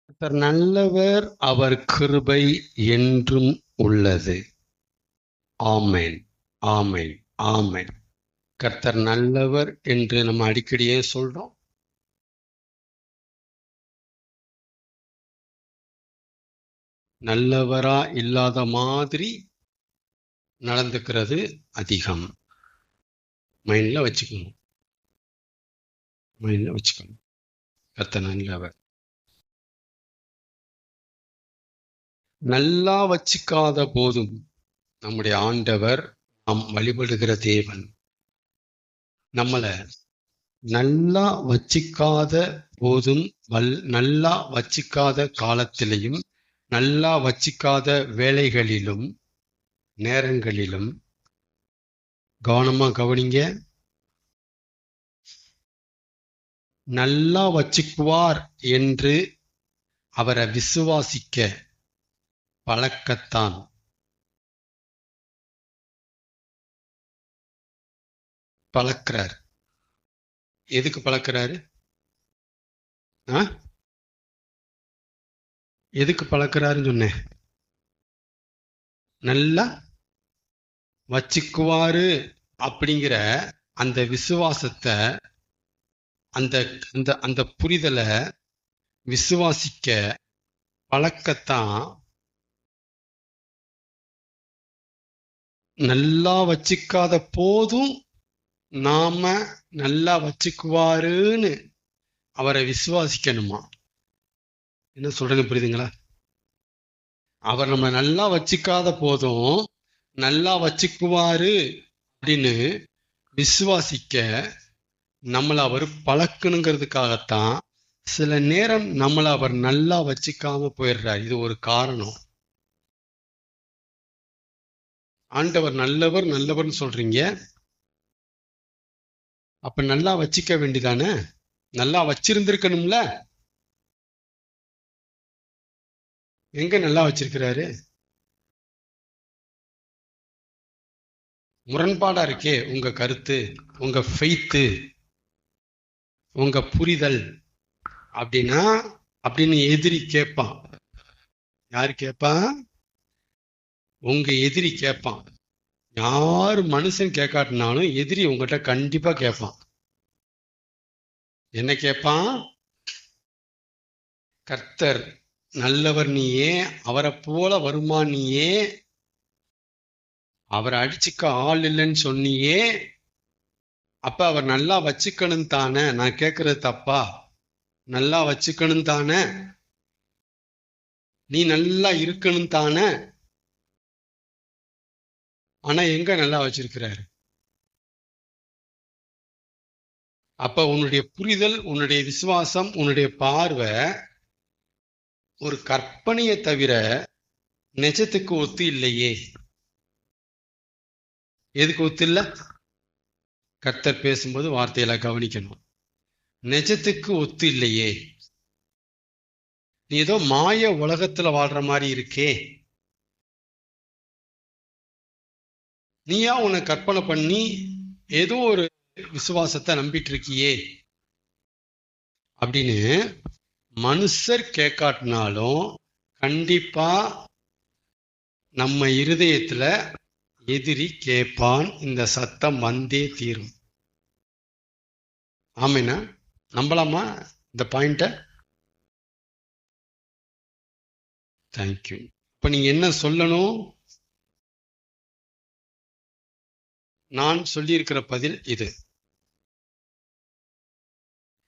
கர்த்தர் நல்லவர், அவர் கிருபை என்றும் உள்ளது. ஆமென், ஆமென், ஆமென். கர்த்தர் நல்லவர் என்று நம்ம அடிக்கடியே சொல்றோம். நல்லவரா இல்லாத மாதிரி நடந்துக்கிறது அதிகம். மைண்ட்ல வச்சுக்கணும், மைண்ட்ல வச்சுக்கணும். கர்த்தர் நல்லவர். நல்லா வச்சுக்காத போதும் நம்முடைய ஆண்டவர், நாம் வழிபடுகிற தேவன், நம்மள நல்லா வச்சிக்காத போதும், நல்லா வச்சிக்காத காலத்திலையும், நல்லா வச்சிக்காத வேலைகளிலும், நேரங்களிலும் கவனமா கவனிங்க. நல்லா வச்சுக்குவார் என்று அவரை விசுவாசிக்க பழக்கத்தான். பழக்கிறார். எதுக்கு பழக்கிறாரு? எதுக்கு பழக்கிறாருன்னு சொன்னேன்? நல்லா வச்சுக்குவாரு அப்படிங்கிற அந்த விசுவாசத்தை, அந்த அந்த அந்த புரிதலை விசுவாசிக்க பழக்கத்தான் நல்லா வச்சுக்காத போதும் நாம நல்லா வச்சுக்குவாருன்னு அவரை விசுவாசிக்கணுமா? என்ன சொல்றேன்னு புரியுதுங்களா? அவர் நம்ம நல்லா வச்சுக்காத போதும் நல்லா வச்சுக்குவாரு அப்படின்னு விசுவாசிக்க நம்மளை அவர் பழக்கணுங்கிறதுக்காகத்தான் சில நேரம் நம்மளை அவர் நல்லா வச்சுக்காம போயிடுறார். இது ஒரு காரணம். ஆண்டவர் நல்லவர் நல்லவர்னு சொல்றீங்க, அப்ப நல்லா வச்சுக்க வேண்டிதானே? நல்லா வச்சிருந்திருக்கணும்ல? எங்க நல்லா வச்சிருக்கிறாரு? முரண்பாடா இருக்கே உங்க கருத்து, உங்க ஃபெய்த்து, உங்க புரிதல். அப்படின்னா அப்படின்னு எதிரி கேட்பான். யாரு கேட்பான்? உங்க எதிரி கேட்பான். யாரு மனுஷன் கேட்காட்டினாலும் எதிரி உங்ககிட்ட கண்டிப்பா கேட்பான். என்ன கேட்பான்? கர்த்தர் நல்லவர் நீயே, அவரை போல வருமா நீயே, அவரை அடிச்சுக்க ஆள் இல்லைன்னு சொன்னியே, அப்ப அவர் நல்லா வச்சுக்கணும் தானே? நான் கேட்கறது தப்பா? நல்லா வச்சுக்கணும் தானே? நீ நல்லா இருக்கணும் தானே? ஆனா எங்க நல்லா வச்சிருக்கிறாரு? அப்ப உன்னுடைய புரிதல், உன்னுடைய விசுவாசம், உன்னுடைய பார்வை ஒரு கற்பனையை தவிர நிஜத்துக்கு ஒத்து இல்லையே. எதுக்கு ஒத்து இல்ல? கர்த்தர் பேசும்போது வார்த்தையில கவனிக்கணும். நிஜத்துக்கு ஒத்து இல்லையே. நீ ஏதோ மாய உலகத்துல வாழ்ற மாதிரி இருக்கே. நீயா உன்னை கற்பனை பண்ணி ஏதோ ஒரு விசுவாசத்தை நம்பிட்டு இருக்கியே அப்படின்னு மனுஷர் கேட்காட்டினாலும் கண்டிப்பா நம்ம இருதயத்துல எதிரி கேட்பான். இந்த சத்தம் வந்தே தீரும். ஆமேனா? நம்பலாமா இந்த பாயிண்ட? தேங்க்யூ. இப்ப நீங்க என்ன சொல்லணும்? நான் சொல்லியிருக்கிற பதில் இது.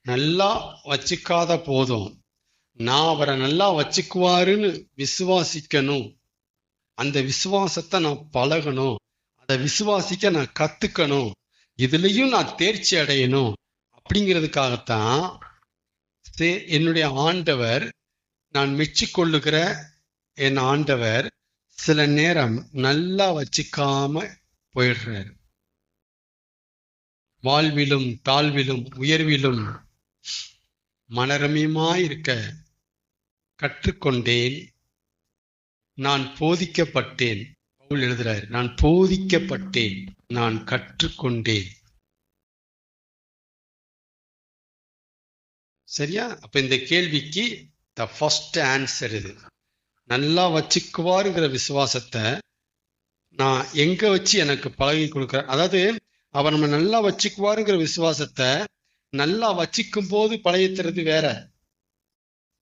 நல்லா வச்சுக்காத போதும் நான் அவரை நல்லா வச்சுக்குவாருன்னு விசுவாசிக்கணும். அந்த விசுவாசத்தை நான் பழகணும். அதை விசுவாசிக்க நான் கத்துக்கணும். இதுலயும் நான் தேர்ச்சி அடையணும். அப்படிங்கிறதுக்காகத்தான் என்னுடைய ஆண்டவர், நான் மெச்சிக்கொள்ளுகிற என் ஆண்டவர் சில நேரம் நல்லா வச்சுக்காம போயிடுறாரு. வாழ்விலும் தாழ்விலும் உயர்விலும் மனரமியமாயிருக்க கற்றுக்கொண்டேன். நான் போதிக்கப்பட்டேன். பவுல் எழுதுறாரு, நான் போதிக்கப்பட்டேன், நான் கற்றுக்கொண்டேன். சரியா? அப்ப இந்த கேள்விக்கு த ஃபர்ஸ்ட் ஆன்சர் இது. நல்லா வச்சுக்குவாருங்கிற விசுவாசத்தை நான் எங்க வச்சு எனக்கு பழகி கொடுக்குறேன். அதாவது அவர் நம்ம நல்லா வச்சுக்குவாருங்கிற விசுவாசத்தை நல்லா வச்சுக்கும் போது பழகி தர்றது வேற,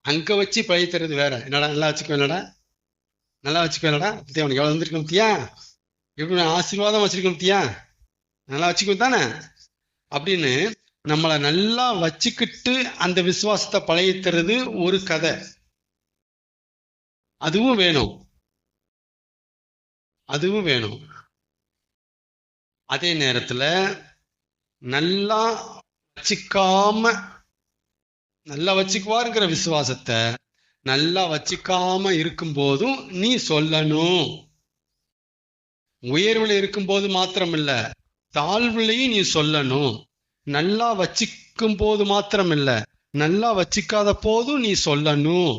அங்க வச்சு பழகி தர்றது வேற. என்னடா நல்லா வச்சுக்குவேன்டா, நல்லா வச்சுக்குவேன்டா, பத்தியா உனக்கு எவ்வளவு வந்திருக்கோம் பத்தியா, எப்படி நான் ஆசீர்வாதம் வச்சிருக்கோம் பத்தியா, நல்லா வச்சுக்குவேன் தானே அப்படின்னு நம்மளை நல்லா வச்சுக்கிட்டு அந்த விசுவாசத்தை பழகி தர்றது ஒரு கதை. அதுவும் வேணும், அதுவும் வேணும். அதே நேரத்துல நல்லா வச்சுக்காம, நல்லா வச்சுக்குவாருங்கிற விசுவாசத்தை நல்லா வச்சுக்காம இருக்கும் போதும் நீ சொல்லணும். உயர்வுல இருக்கும் போது மாத்திரம் இல்ல, தாழ்வுலையும் நீ சொல்லணும். நல்லா வச்சுக்கும் போது மாத்திரம் இல்ல, நல்லா வச்சுக்காத போதும் நீ சொல்லணும்.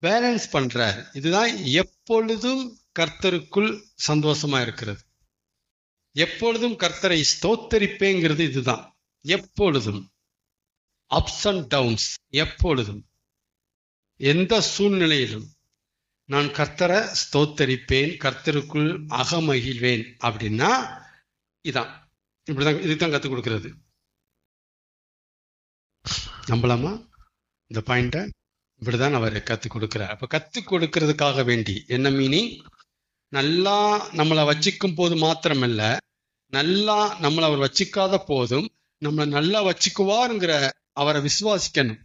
பேலன்ஸ் பண்ற. இதுதான் எப்பொழுதும் கர்த்தருக்குள் சந்தோஷமா இருக்கிறது. எப்பொழுதும் கர்த்தரை ஸ்தோத்தரிப்பேங்கிறது இதுதான். எப்பொழுதும் அப்ஸ் அண்ட் டவுன்ஸ், எப்பொழுதும் எந்த சூழ்நிலையிலும் நான் கர்த்தரை ஸ்தோத்தரிப்பேன், கர்த்தருக்குள் அகமகிழ்வேன் அப்படின்னா இதான், இப்படிதான், இதுதான் கத்துக் கொடுக்கிறது. நம்பலாமா இந்த பாயிண்ட? இப்படிதான் அவர் கத்துக் கொடுக்கிறார். அப்ப கத்துக் கொடுக்கறதுக்காக வேண்டி என்ன மீனிங்? நல்லா நம்மளை வச்சுக்கும் போது மாத்திரமல்ல, நல்லா நம்மளை அவர் வச்சுக்காத போதும் நம்மளை நல்லா வச்சுக்குவாருங்கிற அவரை விசுவாசிக்கணும்.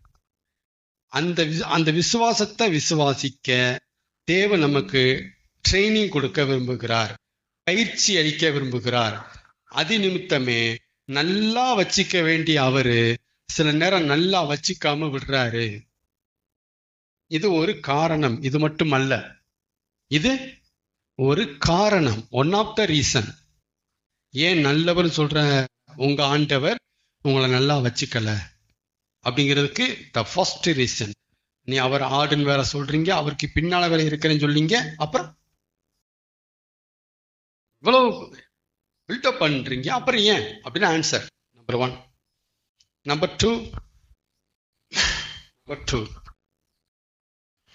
அந்த விசுவாசத்தை விசுவாசிக்க தேவன் நமக்கு ட்ரைனிங் கொடுக்க விரும்புகிறார், பயிற்சி அளிக்க விரும்புகிறார். அது நிமித்தமே நல்லா வச்சிக்க வேண்டிய அவரு சில நேரம் நல்லா வச்சிக்காம விடுறாரு. இது ஒரு காரணம், இது மட்டுமல்ல, இது ஒரு காரணம், ஒன் ஆஃப் த ரீசன். ஏன் நல்லவர் சொல்ற உங்க ஆண்டவர் உங்களை நல்லா வச்சுக்கல அப்படிங்கிறதுக்கு த ஃபர்ஸ்ட் ரீசன். நீ அவர் ஆடுன்னு வேற சொல்றீங்க, அவருக்கு பின்னால வேற இருக்கிறேன்னு சொல்றீங்க, அப்புறம் இவ்வளவு பில்டப் பண்றீங்க, அப்புறம் ஏன் அப்படின்னு ஆன்சர் நம்பர் 1. நம்பர் 2,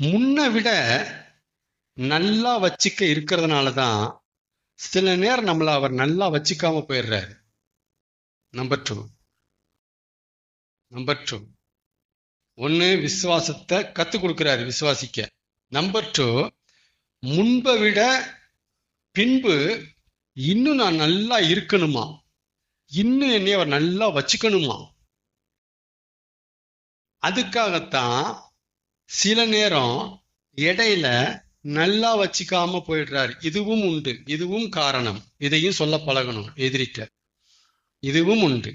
முன்ன விட நல்லா வச்சுக்க இருக்கிறதுனாலதான் சில நேரம் நம்மள அவர் நல்லா வச்சுக்காம போயிடுறாரு. நம்பர் 2, ஒன்னு விசுவாசத்தை கத்துக் கொடுக்கிறாரு விசுவாசிக்க. நம்பர் 2, முன்பை விட பின்பு இன்னும் நான் நல்லா இருக்கணுமா, இன்னும் என்னை அவர் நல்லா வச்சுக்கணுமா, அதுக்காகத்தான் சில நேரம் இடையில நல்லா வச்சுக்காம போயிடுறாரு. இதுவும் உண்டு, இதுவும் காரணம். இதையும் சொல்ல பழகணும் எதிரிட்ட. இதுவும் உண்டு.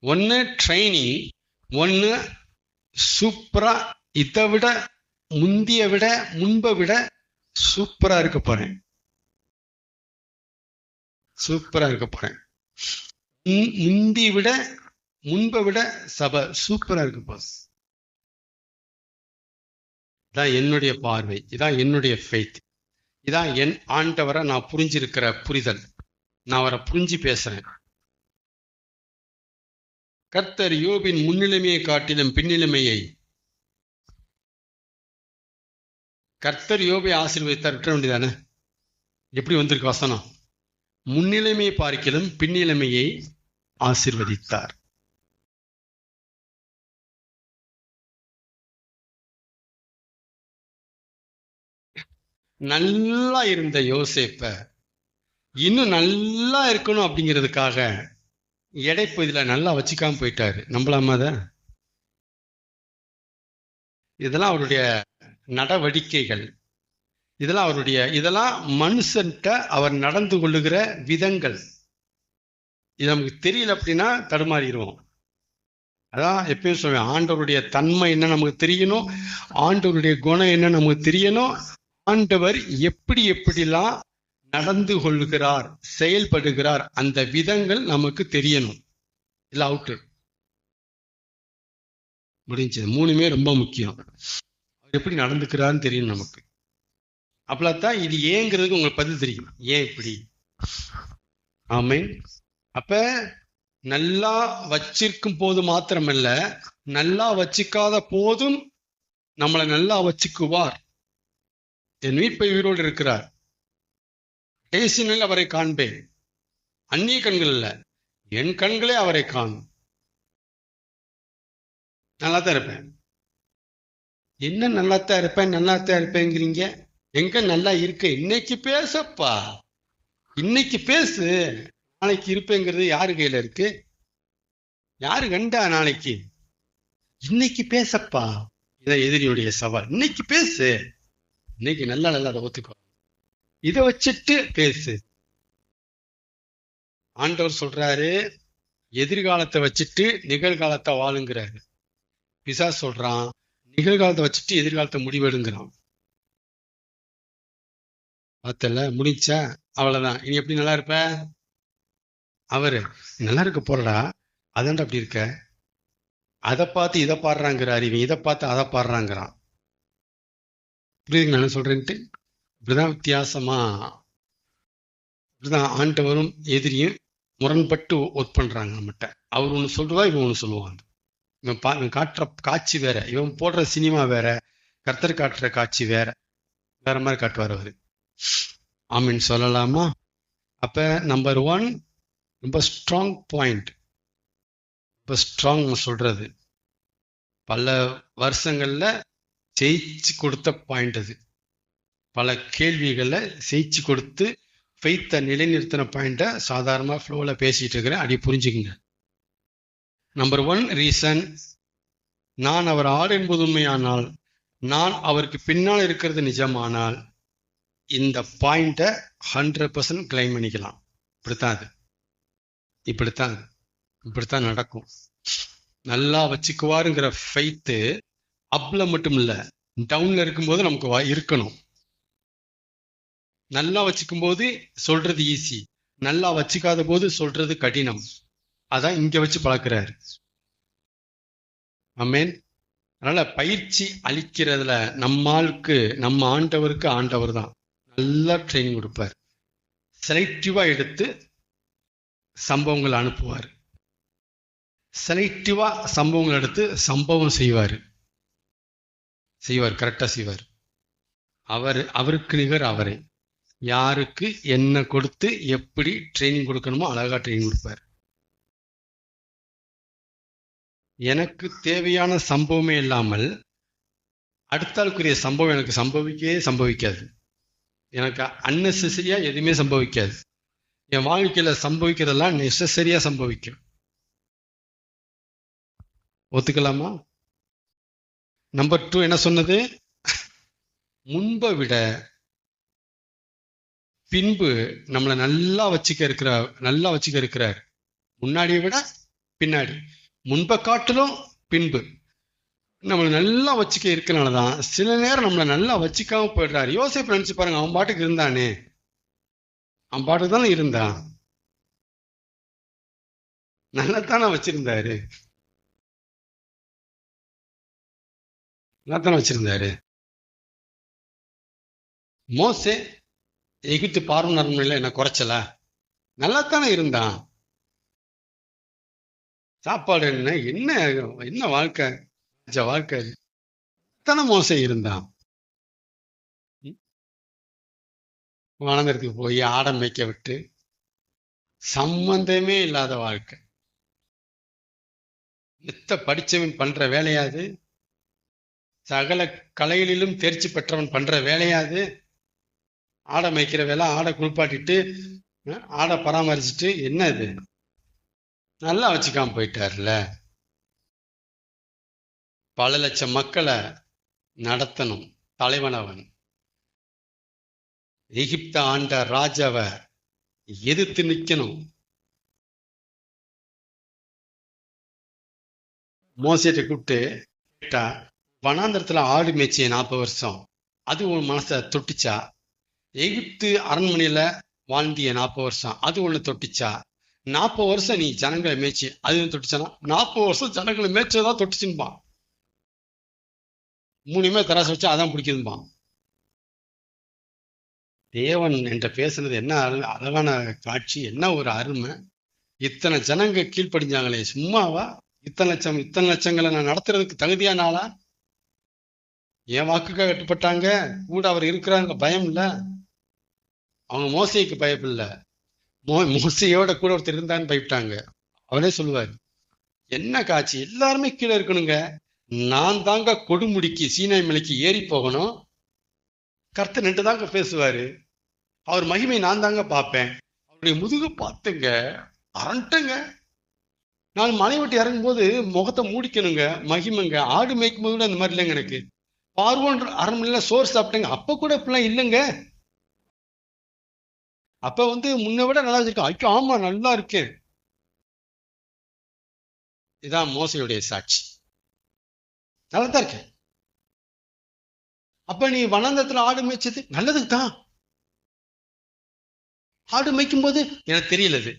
ஒன்னு ட்ரைனிங், ஒன்னு சூப்பரா, இதை விட முந்திய விட முன்பை விட சூப்பரா இருக்க போறேன், சூப்பரா இருக்க போறேன், முந்தி விட முன்பை விட சபை சூப்பரா இருக்கு பாஸ். இதான் என்னுடைய பார்வை, இதான் என்னுடைய ஃபெய்த், இதான் என் ஆண்டவரை நான் புரிஞ்சிருக்கிற புரிதல். நான் அவரை புரிஞ்சு பேசுறேன். கர்த்தர் யோபின் முன்னிலைமையை காட்டிலும் பின்னிலைமையை, கர்த்தர் யோபை ஆசீர்வதித்தார். விட்ட வேண்டியதானே? எப்படி வந்திருக்கு வசனம்? முன்னிலைமையை பார்க்கிலும் பின்னிலைமையை ஆசீர்வதித்தார். நல்லா இருந்த யோசேப்ப இன்னும் நல்லா இருக்கணும் அப்படிங்கிறதுக்காக எடைப்பகுதியில நல்லா வச்சுக்காம போயிட்டாரு. நம்பலாமா அத? இதெல்லாம் அவருடைய நடவடிக்கைகள், இதெல்லாம் அவருடைய, இதெல்லாம் மனுஷன்ட்ட அவர் நடந்து கொள்ளுகிற விதங்கள். இது நமக்கு தெரியல அப்படின்னா தடுமாறிடுவோம். அதான் எப்பயும் சொல்லுவேன், ஆண்டவருடைய தன்மை என்ன நமக்கு தெரியணும், ஆண்டவருடைய குணம் என்ன நமக்கு தெரியணும், ஆண்டவர் எப்படி எப்படிலாம் நடந்து கொள்கிறார், செயல்படுகிறார், அந்த விதங்கள் நமக்கு தெரியணும். இல்ல அவுட்டு முடிஞ்சது. 3மே ரொம்ப முக்கியம். அவர் எப்படி நடந்துக்கிறான்னு தெரியும் நமக்கு. அப்பதான் இது ஏங்கிறதுக்கு உங்களுக்கு பதில் தெரியும். ஏன் இப்படி? ஆமென். அப்ப நல்லா வச்சிருக்கும் போது மாத்திரமல்ல, நல்லா வச்சிக்காத போதும் நம்மளை நல்லா வச்சுக்குவார். என் மீட்பை உயிரோடு இருக்கிறார். கடைசியில் அவரை காண்பேன். அந்நிய கண்கள் இல்ல, என் கண்களே அவரை காணும். நல்லா தான் இருப்பேன். என்ன நல்லாத்தான் இருப்பேன் நல்லாத்தான் இருப்பேங்கிறீங்க? எங்க நல்லா இருக்க? இன்னைக்கு பேசப்பா, இன்னைக்கு பேசு. நாளைக்கு இருப்பேங்கிறது யாரு கையில இருக்கு? யாரு கண்டா நாளைக்கு? இன்னைக்கு பேசப்பா. இதான் எதிரியுடைய சவால். இன்னைக்கு பேசு. இன்னைக்கு நல்லா நல்லா அதை ஒத்துக்கோ. இதை வச்சுட்டு பேசு. ஆண்டவர் சொல்றாரு, எதிர்காலத்தை வச்சுட்டு நிகழ்காலத்தை வாழுங்கிறாரு. பிசாசு சொல்றான், நிகழ்காலத்தை வச்சுட்டு எதிர்காலத்தை முடிவெடுங்கிறான். பார்த்தல, முடிச்சா அவ்வளவுதான். இனி எப்படி நல்லா இருப்ப? அவரு நல்லா இருக்க போறடா, அதான்டா அப்படி இருக்க. அதை பார்த்து இதை பாடுறாங்கிறாரு, இவன் இதை பார்த்து அதை பாடுறாங்கிறான். புரியுதுங்க நான் சொல்றேன்ட்டு? இப்படிதான் வித்தியாசமா, இப்படிதான் ஆண்டவரும் எதிரியும் முரண்பட்டு ஒர்க் பண்றாங்க நம்மகிட்ட. அவர் ஒண்ணு சொல்லுவா, இவன் ஒண்ணு சொல்லுவாங்க. இவன் காட்டுற காட்சி வேற, இவன் போடுற சினிமா வேற, கர்த்தர் காட்டுற காட்சி வேற, வேற மாதிரி காட்டுவார் அவரு. ஆமீன் சொல்லலாமா? அப்ப நம்பர் 1 ரொம்ப ஸ்ட்ராங் பாயிண்ட், ரொம்ப ஸ்ட்ராங் சொல்றது, பல வருஷங்கள்ல ஜெயிச்சு கொடுத்த பாயிண்ட் அது. பல கேள்விகளை ஜெயிச்சு கொடுத்து ஃபெய்த்தை நிலைநிறுத்தின பாயிண்ட சாதாரணமா ஃப்ளோல பேசிட்டு இருக்கிறேன், அப்படி புரிஞ்சுக்குங்க. நம்பர் 1 ரீசன், நான் அவர் ஆள் என்பது உண்மையானால், நான் அவருக்கு பின்னால் இருக்கிறது நிஜமானால், இந்த பாயிண்ட 100% கிளைம் பண்ணிக்கலாம். இப்படித்தான் அது, இப்படித்தான் இப்படித்தான் நடக்கும். நல்லா வச்சுக்குவாருங்கிற ஃபெய்த்து அப்ல மட்டும் இல்ல, டவுன்ல இருக்கும்போது நமக்கு இருக்கணும். நல்லா வச்சுக்கும் போது சொல்றது ஈஸி, நல்லா வச்சுக்காத போது சொல்றது கடினம். அதான் இங்க வச்சு பழக்கிறாரு. ஆமென். அதனால பயிற்சி அளிக்கிறதுல நம்மாளுக்கு, நம்ம ஆண்டவருக்கு ஆண்டவர் தான் நல்லா ட்ரைனிங் கொடுப்பார். செலக்டிவா எடுத்து சம்பவங்கள் அனுப்புவார். செலக்டிவா சம்பவங்கள் எடுத்து சம்பவம் செய்வார். கரெக்டா செய்வார். அவருக்கு நிகர் அவரே. யாருக்கு என்ன கொடுத்து எப்படி ட்ரைனிங் கொடுக்கணுமோ அழகா ட்ரைனிங் கொடுப்பார். எனக்கு தேவையான சம்பவமே இல்லாமல் அடுத்தாளுக்குரிய சம்பவம் எனக்கு சம்பவிக்காது. எனக்கு அன்னெசரியா எதுவுமே சம்பவிக்காது. என் வாழ்க்கையில சம்பவிக்கிறதெல்லாம் நெசசரியா சம்பவிக்கும். ஒத்துக்கலாமா? நம்பர் 2 என்ன சொன்னது? முன்பை விட பின்பு நம்மளை நல்லா வச்சுக்க இருக்கிறார். முன்னாடியை விட பின்னாடி, முன்பை காட்டிலும் பின்பு நம்மளை நல்லா வச்சுக்க இருக்கனாலதான் சில நேரம் நம்மளை நல்லா வச்சுக்காம போயிடுறாரு. யோசிப்பு நினைச்சு பாருங்க, அவன் பாட்டுக்கு இருந்தானே, அவன் பாட்டுக்கு தானே இருந்தான், நல்லாத்தானே வச்சிருந்தாரு, நல்லாத்தானே வச்சிருந்தாரு. மோசே எகிப்து பார்வோன் அரண்மனையில என்ன குறைச்சல? நல்லாத்தானே இருந்தான். சாப்பாடு என்ன வாழ்க்கை, வாழ்க்கை தானே மோசே இருந்தான். வனந்திரத்துக்கு போய் ஆடை மேய்க்க விட்டு சம்பந்தமே இல்லாத வாழ்க்கை. படிச்சவன் பண்ற வேலையாது? சகல கலைகளிலும் தேர்ச்சி பெற்றவன் பண்ற வேலையாது? ஆடை மேய்க்கிற வேலை, ஆடை குளிப்பாட்டிட்டு ஆடை பராமரிச்சுட்டு என்ன இது? நல்லா வச்சுக்காம போயிட்டார்ல. பல லட்சம் மக்களை நடத்தணும் தலைவன் அவன். எகிப்த ஆண்ட ராஜாவை எதிர்த்து நிக்கணும். மோசேட்டை கூப்பிட்டு கேட்டா, வனாந்தரத்துல ஆடு மேய்ச்சிய 40 வருஷம், அது உன் மனசை தொட்டுச்சா? எகிப்து அரண்மனையில வாழ்ந்திய 40 வருஷம், அது ஒண்ணு தொட்டுச்சா? 40 வருஷம் நீ ஜனங்களை மேய்ச்சி, அது தொட்டுச்சானா? 40 வருஷம் ஜனங்களை மேய்ச்சதான் தொட்டுச்சுன்பான். 3 தராசு வச்சா அதான் பிடிக்குதுன்பான். தேவன் என்ற பேசுனது என்ன அழகான காட்சி, என்ன ஒரு அருமை. இத்தனை ஜனங்க கீழ்ப்படிஞ்சாங்களே, சும்மாவா? இத்தனை லட்சங்களை நான் நடத்துறதுக்கு தகுதியான ஆளா? என் வாக்குக்காக கட்டுப்பட்டாங்க. கூட அவர் இருக்கிறாங்க, பயம் இல்ல. அவங்க மோசைக்கு பயப்பில்ல, மோசையோட கூட ஒருத்தர் இருந்தான்னு பயப்பட்டாங்க. அவரே சொல்லுவார், என்ன காட்சி, எல்லாருமே கீழே இருக்கணுங்க, நான் தாங்க கொடுமுடிக்கு சீனாய் மலைக்கு ஏறி போகணும். கர்த்தர் நின்று தாங்க பேசுவாரு, அவர் மகிமை நான் தாங்க பார்ப்பேன். அவருடைய முதுகு பார்த்துங்க அரண்டுங்க. நான் மலை விட்டு இறங்கும் போது முகத்தை மூடிக்கணுங்க, மகிமைங்க. ஆடு மேய்க்கும் போது கூட அந்த மாதிரி இல்லைங்க எனக்கு. பார்வோன் அரண்மனையில சோறு சாப்பிட்டேங்க, அப்ப கூட இப்படிலாம் இல்லைங்க. அப்ப முன்ன விட நல்லா வச்சிருக்கேன். ஐயோ ஆமா, நல்லா இருக்கேன். இதான் மோசையுடைய சாட்சி. நல்லா தான் இருக்கேன். அப்ப நீ வனாந்தரத்துல ஆடு மேய்ச்சது நல்லதுக்கு தான். ஆடு மேய்க்கும் போது எனக்கு தெரியல, அது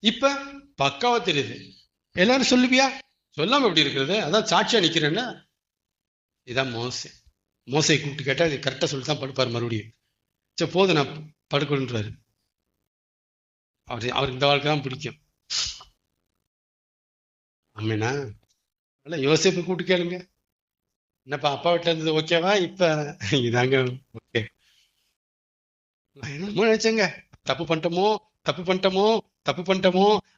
இப்ப பக்காவா தெரியுது. எல்லாரும் சொல்லுவியா? சொல்லாம எப்படி இருக்கிறது? அதான் சாட்சியா நிக்கிறேன்னா. இதான் மோசை கூப்பிட்டு கேட்டா இது கரெக்டா சொல்லிட்டு தான் படுப்பாரு மறுபடியும். சரி போதும், நான் படுக்கணுன்றாரு. அவருக்கு இந்த வாழ்க்கை தான் பிடிக்கும். ஆமேனா? யோசேப்பு கூப்பிட்டு கேளுங்க, என்னப்பா அப்பா வீட்டுல இருந்தது ஓகேவா? இப்ப இதாங்க ஓகே. என்னமோ நினைச்சேங்க, தப்பு பண்ணிட்டோமோ,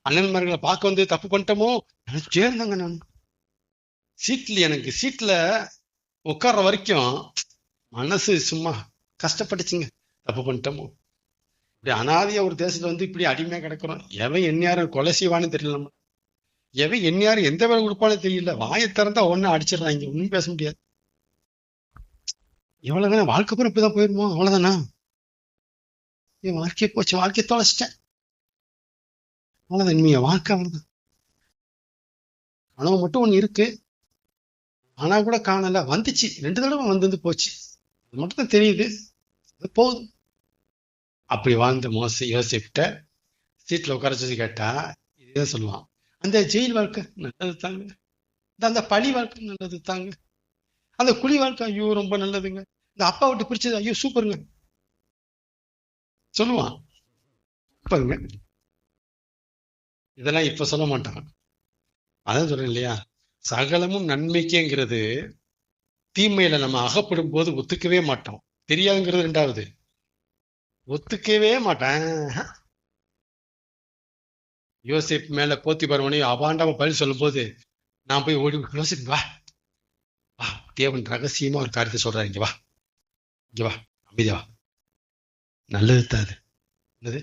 அண்ணன்மார்களை பார்க்க தப்பு பண்ணிட்டோமோ நினைச்சே இருந்தாங்க. நான் எனக்கு சீட்ல உட்கார்ற வரைக்கும் மனசு சும்மா கஷ்டப்பட்டுச்சுங்க. தப்பு பண்ணிட்டோமோ, இப்படி அனாதையா ஒரு தேசத்துல இப்படி அடிமையா கிடக்குறோம். எவன் எந்நேரம் கொலை செய்வான்னு தெரியல, நம்ம எவன் எந்நேரம் எந்த வேலை கொடுப்பானே தெரியல. வாயை திறந்தா ஒன்னு அடிச்சிடறாங்க, ஒன்னும் பேச முடியாது. எவ்வளவுதானே வாழ்க்கை பூரா இப்படிதான் போயிருமோ, அவ்வளவுதானா? என் வாழ்க்கையை போச்சு, வாழ்க்கையை தொலைச்சிட்டேன், அவ்வளவுதான். இனிமே வாழ்க்கை அவ்வளவுதான். கனவு மட்டும் ஒண்ணு இருக்கு, ஆனா கூட காணல. வந்துச்சு, 2 தடவை வந்து போச்சு, அது மட்டும் தான் தெரியுது, அது போகுது. அப்படி வாழ்ந்த யோசிப்பிட்ட சீட்ல உட்காரச்சு கேட்டா இதே சொல்லுவான், அந்த ஜெயில் வாழ்க்கை நல்லது தாங்க, அந்த பழி வாழ்க்கை நல்லது தாங்க, அந்த குழி வாழ்க்கை ஐயோ ரொம்ப நல்லதுங்க, இந்த அப்பா விட்டு பிரிச்சது ஐயோ சூப்பருங்க சொல்லுவான். பாருங்க, இதெல்லாம் இப்ப சொல்ல மாட்டான். அதான் சொல்றேன் இல்லையா, சகலமும் நன்மைக்கேங்கிறது தீமையில நம்ம அகப்படும் போது ஒத்துக்கவே மாட்டோம். தெரியாதுங்கிறது 2வது, ஒத்துக்கவே மாட்டேன். யோசிப் மேல போத்தி பரவனே அபாண்டமா பதில் சொல்லும் போது நான் போய் ஓடி, யோசிப் வா வா, தேவன் ரகசியமா ஒரு காரியத்தை சொல்றாரு, இங்க வா அமைதியா வா, நல்லது தான் அது. என்னது?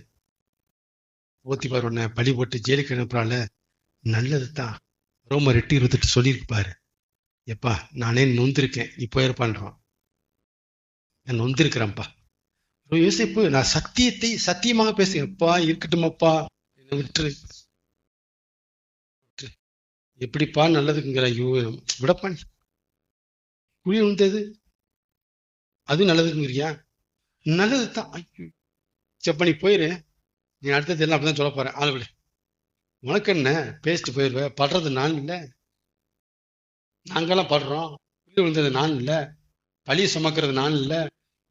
போத்தி பரவனை பழி போட்டு ஜெயிலுக்கு அனுப்புறால, நல்லது தான். ரோமர் 8:28 சொல்லியிருக்கு பாரு, எப்பா நானே நொந்திருக்கேன், நீ போயிருப்பான்றான். நான் நொந்திருக்கிறேன்ப்பா. யோசிப்பு, நான் சத்தியமாக பேசுறேன், அப்பா இருக்கட்டுமப்பா, என்னை விட்டுரு. எப்படிப்பா நல்லதுக்குங்கிற? ஐயோ விடப்பா, குழி விழுந்தது அது நல்லதுக்குங்கிறியா? நல்லது தான். ஐயோ செப்ப நீ போயிரு, நீ அடுத்தது எல்லாம் அப்படிதான் சொல்ல போறேன். ஆளுவிட உனக்கு என்ன, பேசிட்டு போயிடுவேன். படுறது நான் இல்லை, நாங்கெல்லாம் படுறோம். குழி விழுந்தது நான் இல்லை, பழிய சுமக்கிறது நான் இல்லை,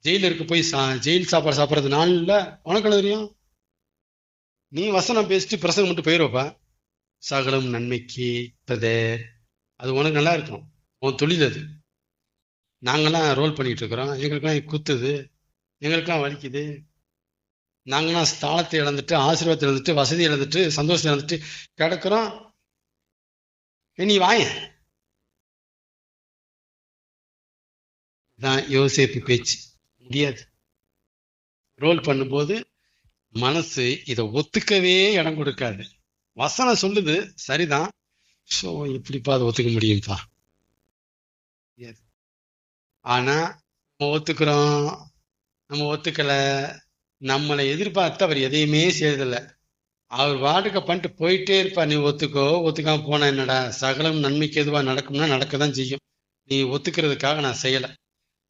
ஜெயிலருக்கு போய் ஜெயில் சாப்பாடு சாப்பிட்றது நான் இல்லை. உனக்கு என்ன தெரியும்? நீ வசனம் பேசிட்டு பிரசங்கம் மட்டும் போயிடுவப்பா. சகலம் நன்மைக்கு அது உனக்கு நல்லா இருக்கும், உன் தொழில் அது. நாங்கெல்லாம் ரோல் பண்ணிட்டு இருக்கிறோம், எங்களுக்கெல்லாம் குத்துது, எங்களுக்கெல்லாம் வலிக்குது. நாங்கெல்லாம் ஸ்தானத்தை இழந்துட்டு, ஆசீர்வாதத்தை இழந்துட்டு, வசதி இழந்துட்டு, சந்தோஷத்தை இழந்துட்டு கிடக்குறோம். நீ வாய. தான் யோசேப்பு பேச்சு. முடியாது. ரோல் பண்ணும்போது மனசு இதை ஒத்துக்கவே இடம் கொடுக்காது. வசனம் சொல்லுது சரிதான், ஸோ எப்படிப்பா அதை ஒத்துக்க முடியும்ப்பா? ஆனா நம்ம ஒத்துக்கிறோம், நம்ம ஒத்துக்கல, நம்மளை எதிர்பார்த்து அவர் எதையுமே செய்யறதில்ல. அவர் வாட்டுக்க பண்ணிட்டு போயிட்டே இருப்பா. நீ ஒத்துக்காம போனா என்னடா, சகலம் நன்மைக்கு எதுவா நடக்கும்னா நடக்கதான் செய்யும். நீ ஒத்துக்கிறதுக்காக நான் செய்யல.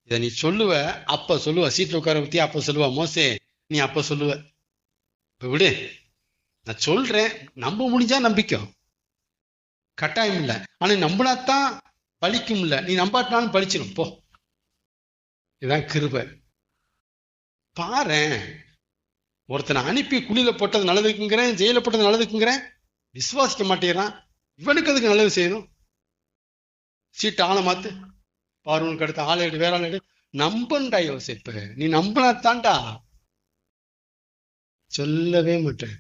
இதை நீ சொல்லுவ, அப்ப சொல்லுவ, சீட்ல உட்கார பத்தி அப்ப சொல்லுவ, மோசே நீ அப்ப சொல்லுவ. இப்ப விடு, நான் சொல்றேன், நம்ப முடிஞ்சா நம்பிக்கை, கட்டாயம் இல்லை. ஆனா நம்பினாத்தான் பலிக்கும் இல்லை, நீ நம்பாட்டினாலும் பலிச்சிடும் போ. இதான் கிருபை. பாரு, ஒருத்தனை அனுப்பி குழியில போட்டது நல்லதுக்குங்கிறேன், ஜெயில போட்டது நல்லதுக்குங்கிறேன், விசுவாசிக்க மாட்டேங்கிறான். இவனுக்கு அதுக்கு நல்லது செய்யணும். சீட்டு ஆளை மாத்து, பார்வனுக்கு அடுத்த ஆளை எடு, வேற ஆள் எடு. நம்பன்டா யோசிப்பு, நீ நம்பினா தான்டா. சொல்லவே மாட்டேன்,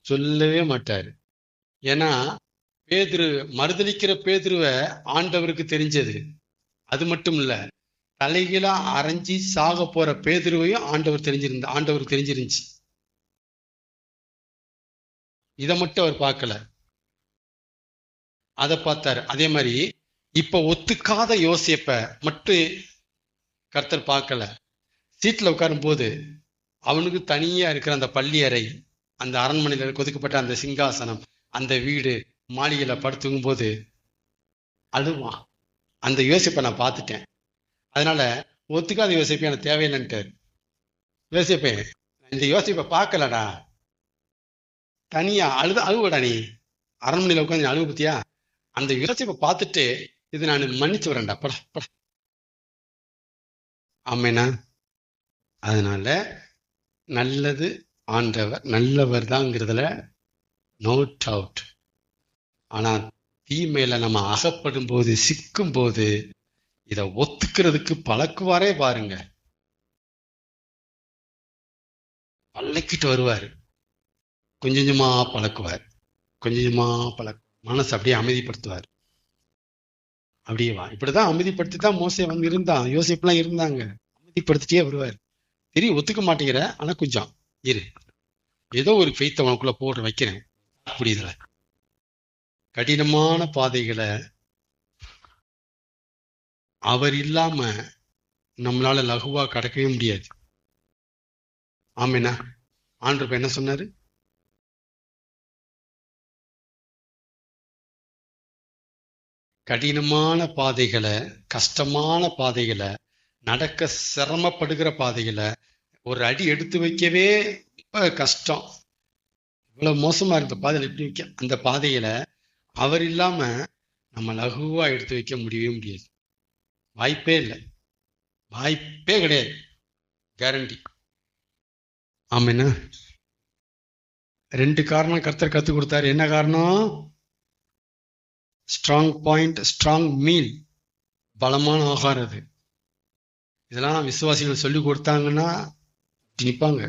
சொல்லவே மாட்டாரு. ஏன்னா பேதுரு, மறுதலிக்கிற பேதுருவ ஆண்டவருக்கு தெரிஞ்சது. அது மட்டும் இல்ல, தலைகீழா அரைஞ்சி சாக போற பேதுருவையும் ஆண்டவருக்கு தெரிஞ்சிருந்துச்சு. இதை மட்டும் அவர் பார்க்கல, அதை பார்த்தாரு. அதே மாதிரி இப்ப ஒத்துக்காத யோசேப்ப மட்டும் கர்த்தர் பார்க்கல. சீட்ல உட்காரும் போது அவனுக்கு தனியா இருக்கிற அந்த பள்ளி அறை, அந்த அரண்மனையில் ஒதுக்கப்பட்ட அந்த சிங்காசனம், அந்த வீடு, மாளிகையில படுத்துக்கும் போது அழுவான். அந்த யோசிப்பை நான் பார்த்துட்டேன். அதனால ஒத்துக்காத யோசிப்பை எனக்கு தேவையில்லைன்ட்டார். யோசிப்பேன், இந்த யோசிப்பை பார்க்கலடா, தனியா அழுவடா, நீ அரண்மனையில உட்காந்து அழுவு பத்தியா, அந்த யோசிப்பை பார்த்துட்டு இது நான் மன்னிச்சு வரேன்டா, பட பட. ஆமேனா? அதனால நல்லது, ஆண்டவர் நல்லவர் தாங்கிறதுல நோ டவுட். ஆனா தீமையில நம்ம அகப்படும் போது, சிக்கும் போது, இதை ஒத்துக்கிறதுக்கு பழக்குவாரே பாருங்க. பழக்கிட்டு வருவாரு, கொஞ்சம் கொஞ்சமா பழக்குவார், கொஞ்சம் கொஞ்சமா மனசு அப்படியே அமைதிப்படுத்துவார். அப்படியே வா, இப்படிதான் அமைதிப்படுத்தி தான் மோசே வந்து இருந்தான், யோசிப்புலாம் இருந்தாங்க. அமைதிப்படுத்திட்டே வருவார். தெரியும் ஒத்துக்க மாட்டேங்கிற, ஆனா கொஞ்சம் இரு, ஏதோ ஒரு ஃபெய்த் அவனுக்குள்ள போட்டு வைக்கிறேன். புரியுதுல? கடினமான பாதைகளை அவர் இல்லாம நம்மளால லகுவா கடக்கவே முடியாது. ஆமேனா? ஆண்டவர் என்ன சொன்னாரு? கடினமான பாதைகளை, கஷ்டமான பாதைகளை, நடக்க சிரமப்படுகிற பாதைகளை, ஒரு அடி எடுத்து வைக்கவே ரொம்ப கஷ்டம், இவ்வளவு மோசமா இருக்க பாதையில எப்படி வைக்க, அந்த பாதையில அவர் இல்லாம நம்ம லகுவா எடுத்து வைக்க முடியவே முடியாது. வாய்ப்பே இல்லை, வாய்ப்பே கிடையாது, கேரண்டி. ஆமேனா? 2 காரணம் கர்த்தர் கத்து கொடுத்தாரு. என்ன காரணம்? ஸ்ட்ராங் பாயிண்ட், ஸ்ட்ராங் மீல், பலமான ஆகாரம். அது இதெல்லாம் விசுவாசிகள் சொல்லி கொடுத்தாங்கன்னா நிற்பாங்க,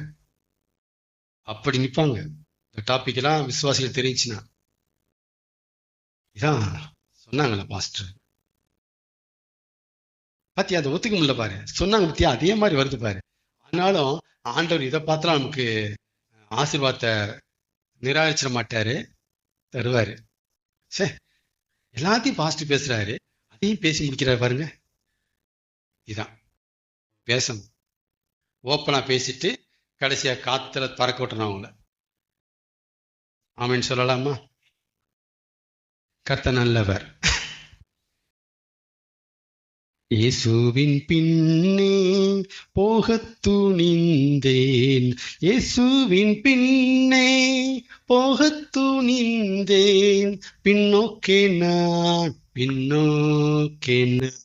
அப்படி நிற்பாங்க. இந்த டாபிக் எல்லாம் விசுவாசிகள் தெரிஞ்சுன்னா. இதான் சொன்னாங்களே பாஸ்டர், பாத்தியா அதை ஒத்துக்க முடியல பாரு, சொன்னாங்க பத்தியா, அதே மாதிரி வருது பாரு. ஆனாலும் ஆண்டவர் இதை பார்த்தா நமக்கு ஆசீர்வாதத்தை நிராகரிச்சிட மாட்டாரு, தருவாரு. சே, எல்லாத்தையும் பாசிட்டிவ் பேசுறாரு, அதையும் பேசி முடிக்கிறாரு பாருங்க. இதான் பேசணும், ஓப்பனா பேசிட்டு கடைசியா காத்துல பறக்க விட்டணும் அவங்கள. ஆமேன்னு சொல்லலாமா? கர்த்தர் நல்லவர். இயேசுவின் பின்னே போகத் துணிந்தேன், இயேசுவின் பின்னே போகத் துணிந்தேன், பின்னோக்கே நான், பின்னோக்கே நான்,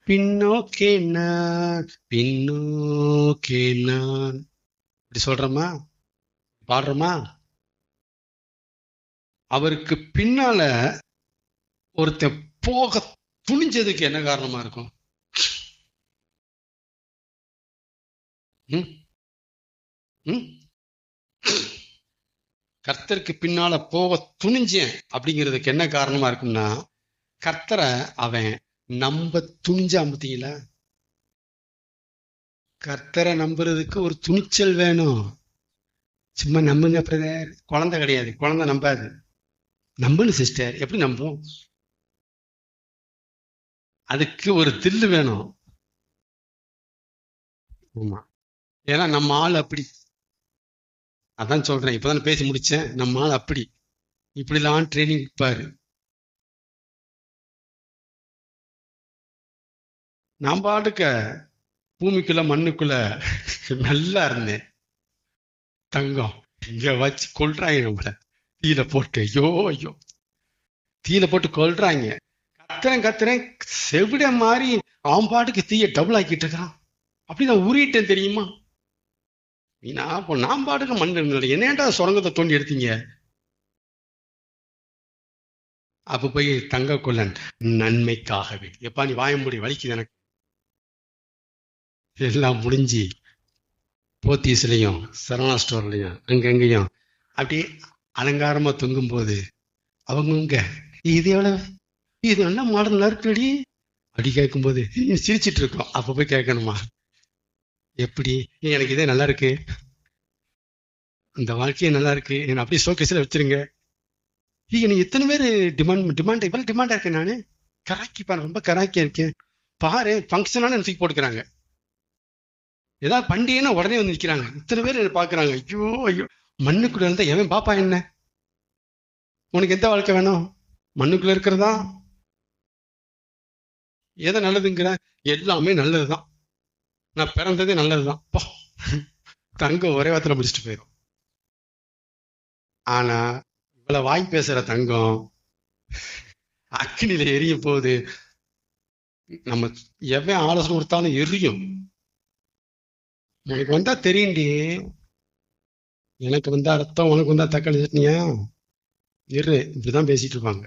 பின்னோக்கே நான், பின்னோக்கே நான். இப்படி சொல்றோமா, பாடுறோமா? அவருக்கு பின்னால ஒருத்த போக துணிஞ்சதுக்கு என்ன காரணமா இருக்கும்? கர்த்தருக்கு பின்னால போக துணிஞ்சேன் அப்படிங்கிறதுக்கு என்ன காரணமா இருக்கும்னா, கர்த்தரை அவன் நம்ப துணிஞ்சான். பார்த்தீங்களா? கர்த்தரை நம்புறதுக்கு ஒரு துணிச்சல் வேணும். சும்மா நம்புங்க பிரதர், குழந்தை கிடையாது, குழந்தை நம்பாது. நம்புன்னு சிஸ்டர், எப்படி நம்பும்? அதுக்கு ஒரு தில்லு வேணும். ஆமா, ஏன்னா நம்ம ஆள் அப்படி. அதான் சொல்றேன், இப்பதான் பேசி முடிச்சேன். நம்ம ஆள் அப்படி, இப்படிலாம் ட்ரைனிங் இருப்பாரு. நான் பாட்டுக்க பூமிக்குள்ள மண்ணுக்குள்ள நல்லா இருந்தேன். தங்கம் இங்க வச்சு கொல்றாங்க நம்மள, தீயில போட்டு. ஐயோ ஐயோ, தீயில போட்டு கொல்றாங்க. கத்துறேன் செவிட மாதிரி அவன் பாட்டுக்கு தீய டபுள் ஆக்கிட்டு இருக்கான். அப்படி நான் உருகிட்டேன் தெரியுமா? நான் பாட்டுக்கு மண் என்னேண்டா சுரங்கத்தை தோண்டி எடுத்தீங்க. அப்ப போய் தங்க கொள்ளன் நன்மைக்காகவே, எப்பா நீ வாயம்புடி வலிக்குது எனக்கு. எல்லாம் முடிஞ்சு போத்தீஸ்லயும் சரவணா ஸ்டோர்லயும் அங்கங்கேயும் அப்படியே அலங்காரமா தொங்கும் போது அவங்கவுங்க இது எவ்வளவு, இது நல்லா மாடல் இருக்குடி அப்படி கேட்கும்போது சிரிச்சிட்டு இருக்கோம். அப்ப போய் கேட்கணுமா, எப்படி எனக்கு இதே நல்லா இருக்கு, இந்த வாழ்க்கையே நல்லா இருக்கு, என்ன அப்படியே ஷோகேஸ்ல வச்சிருங்க. எனக்கு எத்தனை பேர் இவ்வளவு டிமாண்டா இருக்கேன், நானு கராக்கிப்பா, ரொம்ப கராக்கியா இருக்கேன் பாரு, ஃபங்க்ஷனான தூக்கி போட்டுக்கிறாங்க. ஏதாவது பண்டிகைன்னா உடனே வந்து நிற்கிறாங்க. இத்தனை பேர் என்ன பாக்குறாங்க. ஐயோ ஐயோ, மண்ணுக்குள்ள இருந்தா எவன் பாப்பா என்ன, உனக்கு எந்த வாழ்க்கை வேணும், மண்ணுக்குள்ள இருக்கிறதா எதை நல்லதுங்கிற, எல்லாமே நல்லதுதான், நான் பிறந்ததே நல்லதுதான் போ, தங்கம் ஒரே வாரத்துல முடிச்சுட்டு போயிடும். ஆனா இவ்வளவு வாய் பேசுற தங்கம் அக்னியில எரியும் போது நம்ம எவன் ஆலோசனை கொடுத்தாலும் எரியும். எனக்கு வந்தா தெரியுண்டி, எனக்கு வந்தா ரத்தம் உனக்கு வந்தா தக்காளி சட்னியா, இப்படிதான் பேசிட்டு இருப்பாங்க.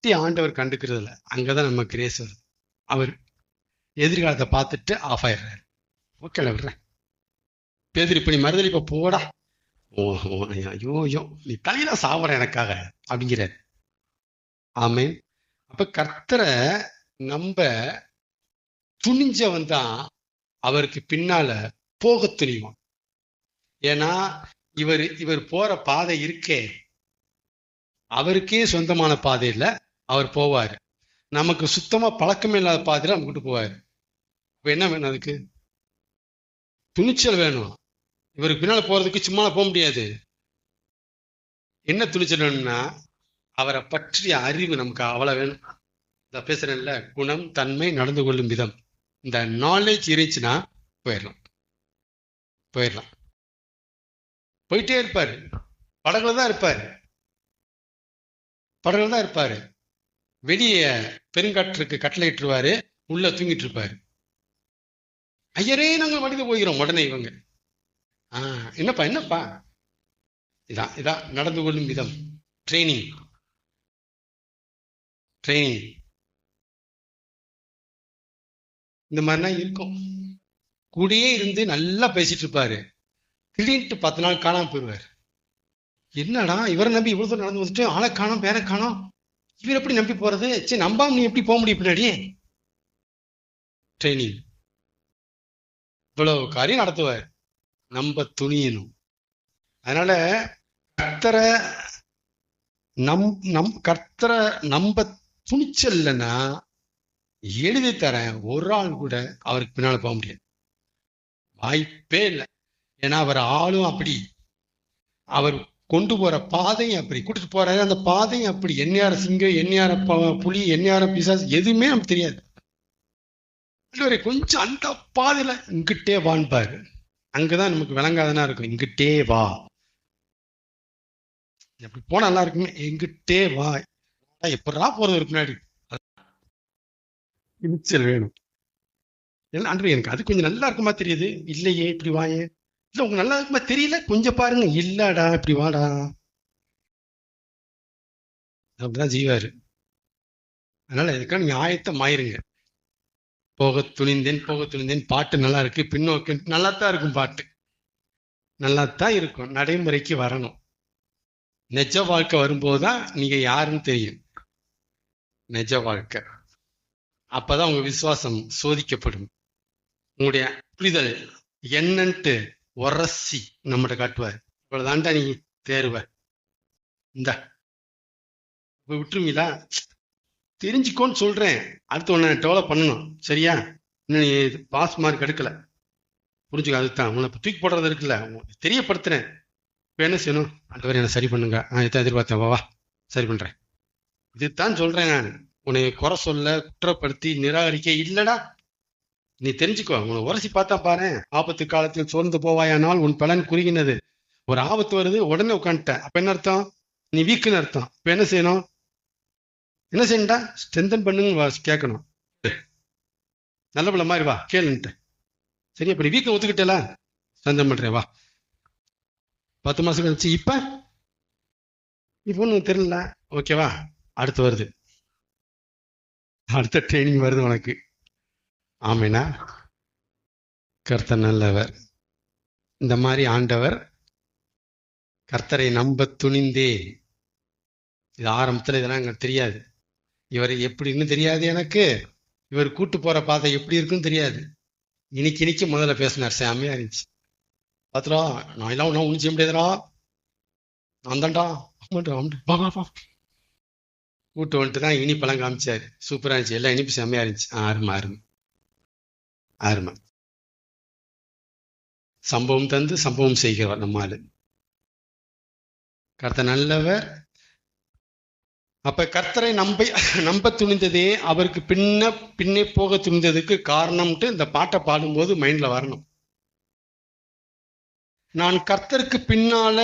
ஆண்டவர் கண்டுக்கிறது இல்ல, அங்கதான் நம்ம கிரேஸ் வருது. அவர் எதிர்காலத்தை பார்த்துட்டு ஆஃப் ஆயிடுறாரு. ஓகே விடுறேன், பேதிரி இப்ப நீ மறுதலி இப்ப போடா, ஓஹோ ஐயோ நீ தலையில சாவற எனக்காக அப்படிங்கிறார். ஆமே. அப்ப கர்த்தரை நம்ப துணிஞ்சவன் தான் அவருக்கு பின்னால போக துணிவான். ஏன்னா இவர் போற பாதை இருக்கே, அவருக்கே சொந்தமான பாதை இல்ல, அவர் போவாரு. நமக்கு சுத்தமா பழக்கமே இல்லாத பாதையில நம்ம கிட்ட போவாரு. இப்ப என்ன வேணும், அதுக்கு துணிச்சல் வேணும். இவருக்கு பின்னால போறதுக்கு சும்மா போக முடியாது. என்ன துணிச்சல் வேணும்னா அவரை பற்றிய அறிவு நமக்கு அவ்வளவு வேணும். இந்த பேசுறேன்ல, குணம், தன்மை, நடந்து கொள்ளும் விதம், இந்த நாலேஜ் இருந்துச்சுன்னா போயிடலாம். போயிட்டே இருப்பாரு, படகுல தான் இருப்பாரு. வெளியே பெருங்காற்றுக்கு கட்டளையிட்டுருவாரு, உள்ள தூங்கிட்டு இருப்பாரு. ஐயரே நாங்கள் மனித போகிறோம். உடனே இவங்க என்னப்பா இதான் நடந்து கொள்ளும் விதம். ட்ரைனிங் இந்த மாதிரிலாம் இருக்கும். கூடயே இருந்து நல்லா பேசிட்டு இருப்பாரு, திடீர்னு 10 நாள் காணாம போயிடுவாரு. என்னடா இவரை நம்பி இவ்வளவு தூரம் நடந்து வந்துட்டு ஆளை காணோம் பேரை காணோம், இவர் எப்படி நம்பி போறது, சரி நம்பாம நீ எப்படி போக முடியும் பின்னாடி. ட்ரைனிங் இவ்வளவு காரியம் நடத்துவார், நம்ப துணியணும். அதனால கர்த்தரை கர்த்தரை நம்ப துணிச்சல்னா எழுதி தரேன், ஒரு ஆள் கூட அவருக்கு பின்னால போக முடியாது, வாய்ப்பே இல்லை. ஏன்னா அவர் ஆளும் அப்படி, அவர் கொண்டு போற பாதையும் அப்படி கூட்டிட்டு போறாரு, அந்த பாதையும் அப்படி. எந்நேரம் சிங்கம், எந்நேரம் புலி, எந்நேரம் பிசாசு எதுவுமே நமக்கு தெரியாது. கொஞ்சம் அந்த பாதையில இங்கிட்டே வான்பாரு, அங்கதான் நமக்கு விளங்காதனா இருக்கும். இங்கிட்டே வா, எப்படி போனா நல்லா இருக்குமே, எங்கிட்டே வா. எப்படா போறது ஒரு பின்னாடி, துணிச்சல் வேணும். அன்று எனக்கு அது கொஞ்சம் நல்லா இருக்குமா தெரியுது, இல்லையே இப்படி வாயே, இல்ல உங்க நல்லா இருக்குமா தெரியல, கொஞ்சம் பாருங்க, இல்லடா இப்படி வாடா, அப்படிதான் செய்வாரு. அதனால இதுக்கான நீங்க ஆயத்தம் ஆயிருங்க. போக துணிந்தேன் பாட்டு நல்லா இருக்கு, பின்னோக்கி நல்லாத்தான் இருக்கும், பாட்டு நல்லாத்தான் இருக்கும், நடைமுறைக்கு வரணும். நிஜ வாழ்க்கை வரும்போதுதான் நீங்க யாருன்னு தெரியும். நிஜ வாழ்க்கை அப்பதான் உங்க விசுவாசம் சோதிக்கப்படும். உங்களுடைய புரிதல் என்னன்ட்டு உரசி நம்மகிட்ட காட்டுவார். இவ்வளவுதான்டா நீ தேர்வ, இந்த விட்டுருவீங்களா, தெரிஞ்சுக்கோன்னு சொல்றேன். அடுத்து ஒன்னு டெவலப் பண்ணணும், சரியா? இன்னும் நீ பாஸ் மார்க் எடுக்கல, புரிஞ்சுக்க. அதுதான் உன்னை தூக்கி போடுறது இருக்குல்ல, தெரியப்படுத்துறேன். இப்ப என்ன செய்யணும், ஆண்டவரே என்ன சரி பண்ணுங்க, இதான் எதிர்பார்த்தேன், வா சரி பண்றேன், இதுதான் சொல்றேன். நான் உன்னை குறை சொல்ல, குற்றப்படுத்தி நிராகரிக்க இல்லடா. நீ தெரிஞ்சுக்கோ, உன்னை உரசி பார்த்தா பாரு. ஆபத்து காலத்தில் சோர்ந்து போவாயானால் உன் பலன் குறுகினது. ஒரு ஆபத்து வருது, உடனே உட்காந்துட்ட, அப்ப என்ன அர்த்தம், நீ வீக்குன்னு அர்த்தம். இப்ப என்ன செய்யணும், செய்யணும்டா, ஸ்ட்ரென்தன் பண்ணுங்க கேட்கணும். நல்ல பிள்ளை மாதிரி வா கேளுன்ட்டு, சரி அப்படி வீக்க ஒத்துக்கிட்டல, சந்தம் பண்றேன் வா. 10 மாசம் கழிச்சு இப்ப ஒன்றும் தெரியல. ஓகேவா? அடுத்து வருது, அடுத்த ட்ரைனிங் வருது உனக்கு. ஆமேனா? கர்த்தர் நல்லவர். இந்த மாதிரி ஆண்டவர் கர்த்தரை நம்ப துணிந்தே. இது ஆரம்பத்துல இதெல்லாம் எனக்கு தெரியாது. இவர் எப்படின்னு தெரியாது எனக்கு. இவர் கூட்டு போற பாதை எப்படி இருக்குன்னு தெரியாது. இன்னைக்கு முதல்ல பேசினார், செம்மையா இருந்துச்சு. பாத்துடா, நான் எல்லாம் ஒன்றும் செய்ய முடியாதுடா, நான் தான்டா கூட்டு வந்துட்டு தான் இனிப்பெல்லாம் காமிச்சாரு. சூப்பரா இருந்துச்சு, எல்லாம் இனிப்பு செம்மையா இருந்துச்சு. அருமை அருமை அருமை. சம்பவம் தந்து சம்பவம் செய்கிறவர் நம்ம ஆளு. கர்த்தர் நல்லவர். அப்ப கர்த்தரை நம்ப துணிந்ததே அவருக்கு பின்னே போக துணிந்ததுக்கு காரணம்ட்டு இந்த பாட்டை பாடும்போது மைண்ட்ல வரணும். நான் கர்த்தருக்கு பின்னால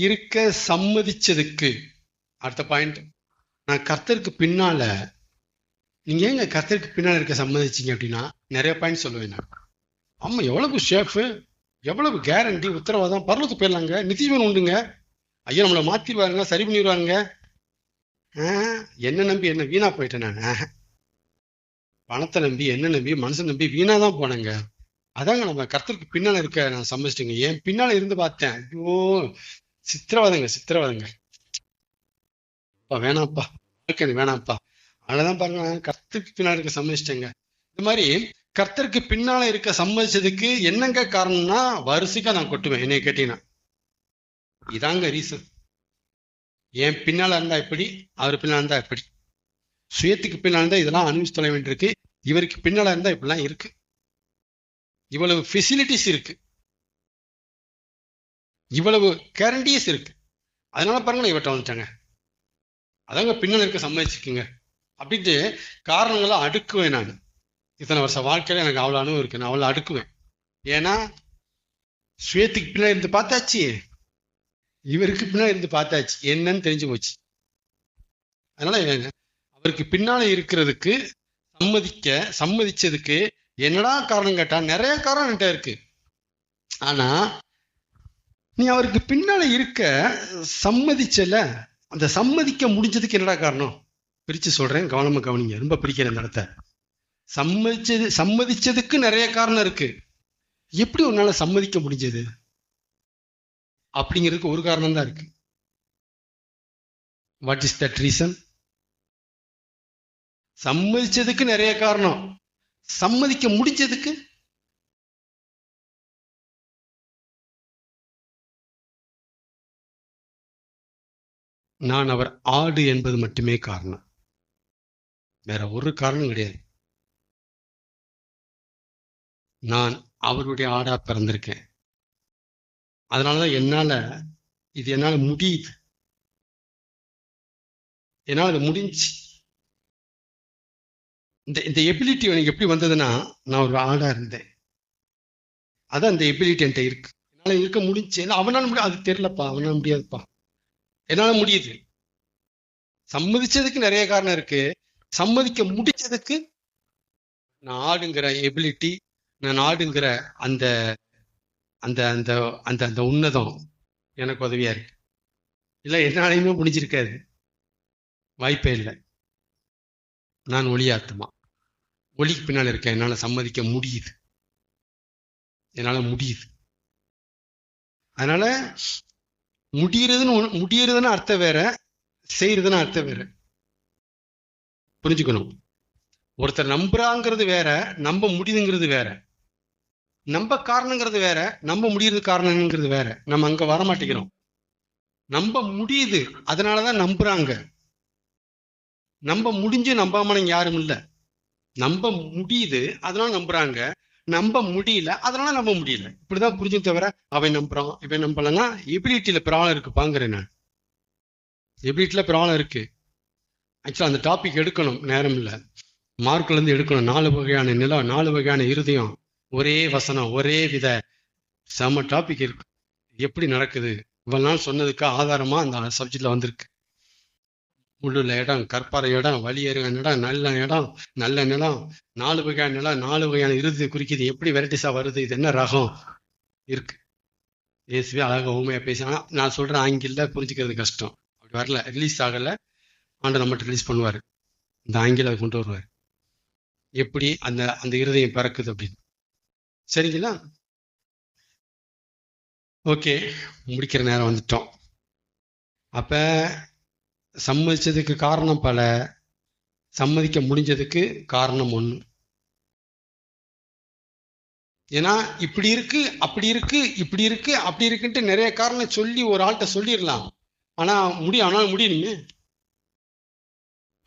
இருக்க சம்மதிச்சதுக்கு. அடுத்த பாயிண்ட், நான் கர்த்தருக்கு பின்னால. நீங்க ஏங்க கர்த்தருக்கு பின்னால இருக்க சம்மதிச்சீங்க அப்படின்னா நிறைய பாயிண்ட் சொல்லுவேன் நான். ஆமா, எவ்வளவு ஷேஃப், எவ்வளவு கேரண்டி, உத்தரவாதம், பரலத்துக்கு போயிடலாங்க, நிதிவன் உண்டுங்க, ஐயா நம்மளை மாத்திடுவாருங்க, சரி பண்ணிடுவாருங்க. என்ன நம்பி என்ன வீணா போயிட்டேன் நான். பணத்தை நம்பி, என்ன நம்பி, மனுஷன் நம்பி வீணாதான் போனேங்க. அதாங்க நம்ம கர்த்தருக்கு பின்னால இருக்க நான் சம்மதிச்சிட்டேங்க. என் பின்னால இருந்து பார்த்தேன், ஐயோ சித்திரவதைங்க. வேணாம்ப்பா, வேணாம்ப்பா. அதனாலதான் பாருங்க, கர்த்தருக்கு பின்னால இருக்க சம்மதிச்சிட்டேங்க. இந்த மாதிரி கர்த்தருக்கு பின்னால இருக்க சம்மதிச்சதுக்கு என்னங்க காரணம்னா வரிசைக்கா நான் கொட்டுவேன். என்னைய கேட்டீங்கன்னா இதாங்க ரீசன். என் பின்னால இருந்தா எப்படி, அவர் பின்னால இருந்தா எப்படி, சுயத்துக்கு பின்னால இருந்தா இதெல்லாம் அனுபவிச்சு தொலை வேண்டியிருக்கு, இவருக்கு பின்னால இருந்தா இப்படிலாம் இருக்கு, இவ்வளவு ஃபெசிலிட்டிஸ் இருக்கு, இவ்வளவு கேரண்டிஸ் இருக்கு. அதனால பாருங்க இவர்கிட்ட வந்துட்டாங்க. அதாங்க பின்னால இருக்க சம்மதிச்சுக்குங்க அப்படின்ட்டு காரணங்களை அடுக்குவேன் நான். இத்தனை வருஷம் வாழ்க்கையில எனக்கு அவ்வளவு அனுபவம் இருக்கு, நான் அவ்வளவு அடுக்குவேன். ஏன்னா சுயத்துக்கு பின்னாடி இருந்து பார்த்தாச்சு, இவருக்கு பின்னாடி இருந்து பார்த்தாச்சு, என்னன்னு தெரிஞ்சு போச்சு. அதனால அவருக்கு பின்னால இருக்கிறதுக்கு சம்மதிச்சதுக்கு என்னடா காரணம் கேட்டா நிறைய காரணம் என்கிட்ட இருக்கு. ஆனா நீ அவருக்கு பின்னால இருக்க சம்மதிச்சல, அந்த சம்மதிக்க முடிஞ்சதுக்கு என்னடா காரணம் பிரிச்சு சொல்றேன், கவனமா கவனிங்க, ரொம்ப பிரிக்கிறேன் இந்த இடத்த. சம்மதிச்சதுக்கு நிறைய காரணம் இருக்கு. எப்படி உன்னால சம்மதிக்க முடிஞ்சது அப்படிங்கிறதுக்கு ஒரு காரணம் தான் இருக்கு. What is that reason? சம்மதிச்சதுக்கு நிறைய காரணம், சம்மதிக்க முடிஞ்சதுக்கு நான் அவர் ஆடு என்பது மட்டுமே காரணம், வேற ஒரு காரணம் கிடையாது. நான் அவருடைய ஆடா பிறந்திருக்கேன். அதனாலதான் என்னால முடியுது, என்னால அது முடிஞ்சு. இந்த எபிலிட்டி எனக்கு எப்படி வந்ததுன்னா, நான் ஒரு ஆடா இருந்தேன், அதான் இந்த எபிலிட்டி என்கிட்ட இருக்கு, என்னால இருக்க முடிஞ்சு. அவனால முடியும், அது தெரியலப்பா, அவனால முடியாதுப்பா, என்னால முடியுது. சம்மதிச்சதுக்கு நிறைய காரணம் இருக்கு, சம்மதிக்க முடிச்சதுக்கு நான் ஆடுங்கிற எபிலிட்டி, நான் ஆடுங்கிற அந்த அந்த அந்த அந்த அந்த உன்னதம் எனக்கு உதவியா இருக்கு. இல்ல என்னாலையுமே முடிஞ்சிருக்காது, வாய்ப்பே இல்லை. நான் ஒளியாத்துமா, ஒளிக்கு பின்னால் இருக்கேன், என்னால சம்மதிக்க முடியுது, என்னால முடியுது. அதனால முடியறதுன்னு அர்த்தம் வேற, செய்யறதுன்னு அர்த்தம் வேற, புரிஞ்சுக்கணும். ஒருத்தர் நம்புறாங்கிறது வேற, நம்ப முடியுதுங்கிறது வேற. நம்ப காரணங்கிறது வேற, நம்ப முடியறது காரணங்கிறது வேற. நம்ம அங்க வர மாட்டேங்கிறோம். நம்ப முடியுது, அதனாலதான் நம்புறாங்க. நம்ப முடிஞ்சு நம்பாம யாரும் இல்ல. நம்ப முடியுது அதனால நம்புறாங்க, நம்ப முடியல அதனால நம்ப முடியல. இப்படிதான் புரிஞ்சு தவிர அவன் நம்புறான் இவன் நம்பலன்னா எபிலிட்டியில ப்ராப்ளம் இருக்கு பாங்கிறேன் நான். எபிலிட்டியில ப்ராப்ளம் இருக்கு. ஆக்சுவலா அந்த டாபிக் எடுக்கணும், நேரம் இல்லை. மார்க்ல இருந்து எடுக்கணும். 4 வகையான நிலம், 4 வகையான இருதயம், ஒரே வசனம், ஒரே வித செம டாபிக் இருக்கு. எப்படி நடக்குது இவ்வளவு நாள் சொன்னதுக்கு ஆதாரமா அந்த சப்ஜெக்ட்ல வந்திருக்கு. முள்ளுள்ள இடம், கற்பாறை இடம், வழியேறும் இடம், நல்ல இடம், நல்ல நிலம், 4 வகையான நிலம், 4 வகையான இறுதி குறிக்குது. எப்படி வெரைட்டிஸா வருது, இது என்ன ரகம் இருக்கு. இயேசுவே அழகாக ஊமையா பேசி, ஆனா நான் சொல்றேன் ஆங்கில புரிஞ்சுக்கிறது கஷ்டம். அப்படி வரல, ரிலீஸ் ஆகல. ஆண்டவர் நம்மகிட்ட ரிலீஸ் பண்ணுவார், இந்த ஆங்கில கொண்டு வருவார், எப்படி அந்த அந்த இருதயம் பிறக்குது அப்படின்னு. சரிங்களா? ஓகே, முடிக்கிற நேரம் வந்துட்டோம். அப்ப சம்மதிச்சதுக்கு காரணம் பல, சம்மதிக்க முடிஞ்சதுக்கு காரணம் ஒண்ணு. ஏன்னா இப்படி இருக்கு, அப்படி இருக்கு, இப்படி இருக்கு, அப்படி இருக்குன்ட்டு நிறைய காரணம் சொல்லி ஒரு ஆள்கிட்ட சொல்லிடலாம். ஆனா ஆனால் முடியணுமே,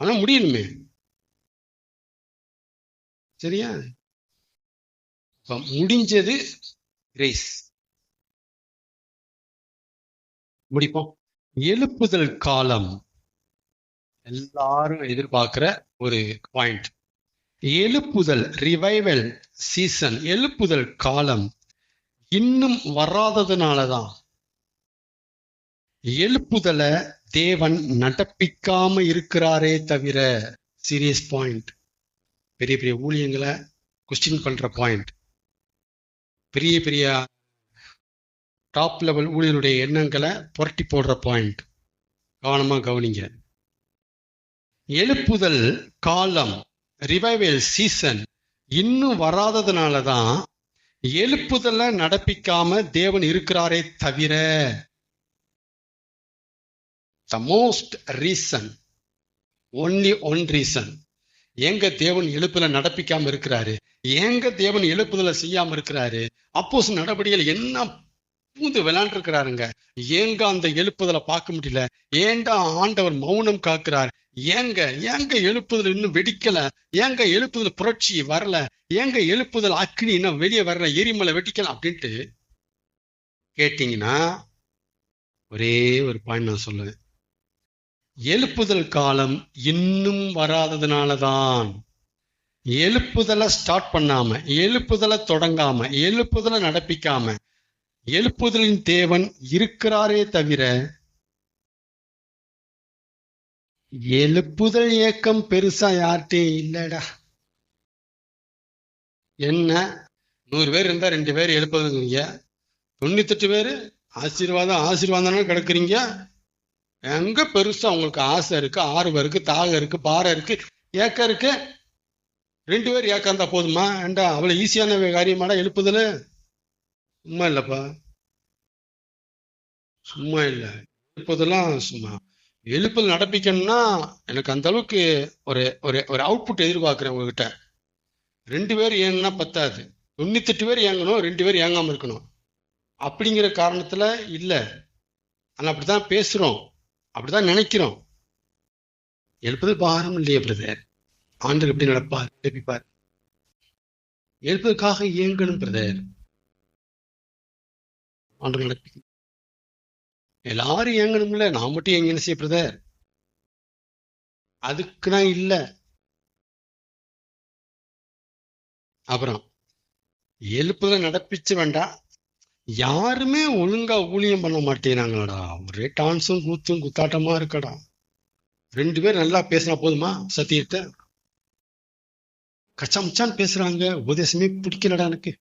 ஆனா முடியணுமே. சரியா? இப்ப முடிஞ்சது கிரேஸ். முடிப்போம். எழுப்புதல் காலம் எல்லாரும் எதிர்பார்க்கிற ஒரு பாயிண்ட். எழுப்புதல், ரிவைவல் சீசன், எழுப்புதல் காலம் இன்னும் வராததுனாலதான் எழுப்புதலை தேவன் நடப்பிக்காம இருக்கிறாரே தவிர. Serious point. பெரிய பெரிய ஊழியங்களை கொஸ்டின் பண்ற பாயிண்ட். பெரிய பெரிய டாப் லெவல் ஊழியருடைய எண்ணங்களை புரட்டி போடுற பாயிண்ட். கவனமா கவனிங்க. எழுப்புதல் காலம், ரிவைவல் சீசன் இன்னும் வராததுனாலதான் எழுப்புதலை நடப்பிக்காம தேவன் இருக்கிறாரே தவிர. The most reason, only one reason. எங்க தேவன் எழுப்புதலை நடப்பிக்காம இருக்கிறாரு, எங்க தேவன் எழுப்புதலை செய்யாம இருக்கிறாரு? அப்போஸ்தலர் நடபடிகள் என்ன பூந்து விளையாண்டு இருக்கிறாருங்க. ஏங்க அந்த எழுப்புதலை பார்க்க முடியல? ஏண்டா ஆண்டவர் மௌனம் காக்குறார்? ஏங்க ஏங்க எழுப்புதல் இன்னும் வெடிக்கல? ஏங்க எழுப்புதல் புரட்சி வரல? ஏங்க எழுப்புதல் அக்னி இன்னும் வெளியே வரல, எரிமலை வெடிக்கல அப்படின்ட்டு கேட்டீங்கன்னா ஒரே ஒரு பாயிண்ட் நான் சொல்லுவேன். எழுப்புதல் காலம் இன்னும் வராததுனாலதான். எழுப்புதலை ஸ்டார்ட் பண்ணாம, எழுப்புதலை தொடங்காம, எழுப்புதலை நடப்பிக்காம எழுப்புதலின் தேவன் இருக்கிறாரே தவிர எழுப்புதல் இயக்கம் பெருசா யார்கிட்டே இல்லடா. என்ன 100 பேர் இருந்தா 2 பேர் எழுப்புதுங்க, 98 பேர் ஆசீர்வாதம் ஆசீர்வாதம் கிடக்குறீங்க. எங்க பெருசா உங்களுக்கு ஆசை இருக்கு, ஆர்வம் இருக்கு, தாகம் இருக்கு, பாறை இருக்கு, ஏக்கம் இருக்கு? 2 பேர் ஏக்கம் இருந்தா போதுமா? ஏண்டா அவ்வளவு ஈஸியான காரியமாடா எழுப்புதல்? சும்மா இல்லப்பா, சும்மா இல்ல. எழுப்புதெல்லாம் சும்மா. எழுப்புதல் நடப்பிக்கணும்னா எனக்கு அந்த அளவுக்கு ஒரு ஒரு ஒரு அவுட்புட் எதிர்பார்க்கிறேன் உங்ககிட்ட. 2 பேர் ஏங்கினா பத்தாது, 98 பேர் ஏங்கணும், 2 பேர் ஏங்காம இருக்கணும் அப்படிங்கிற காரணத்துல இல்ல. ஆனா அப்படித்தான் பேசுறோம், அப்படிதான் நினைக்கிறோம். எழுப்புதல் பாரம் இல்லையே பிரதர், ஆண்டவர் எப்படி நடப்பார், எழுப்பிப்பார். எழுப்பதற்காக இயங்கணும் பிரதர், ஆண்டவர் நடப்பி. எல்லாரும் இயங்கணும்ல, நான் மட்டும் இயங்கணும் செய்ய பிரதர்? அதுக்கு நான் இல்ல. அப்புறம் எழுப்புதலை நடப்பிச்சு வேண்டாம். யாருமே ஒழுங்கா ஊழியம் பண்ண மாட்டேங்கிறாங்களடா. ஒரே டான்ஸும் கூத்தும் குத்தாட்டமா இருக்கடா. 2 பேர் நல்லா பேசினா போதுமா? சத்தியத்தை கச்சாமச்சான்னு பேசுறாங்க, உபதேசமே பிடிக்கலடா எனக்கு.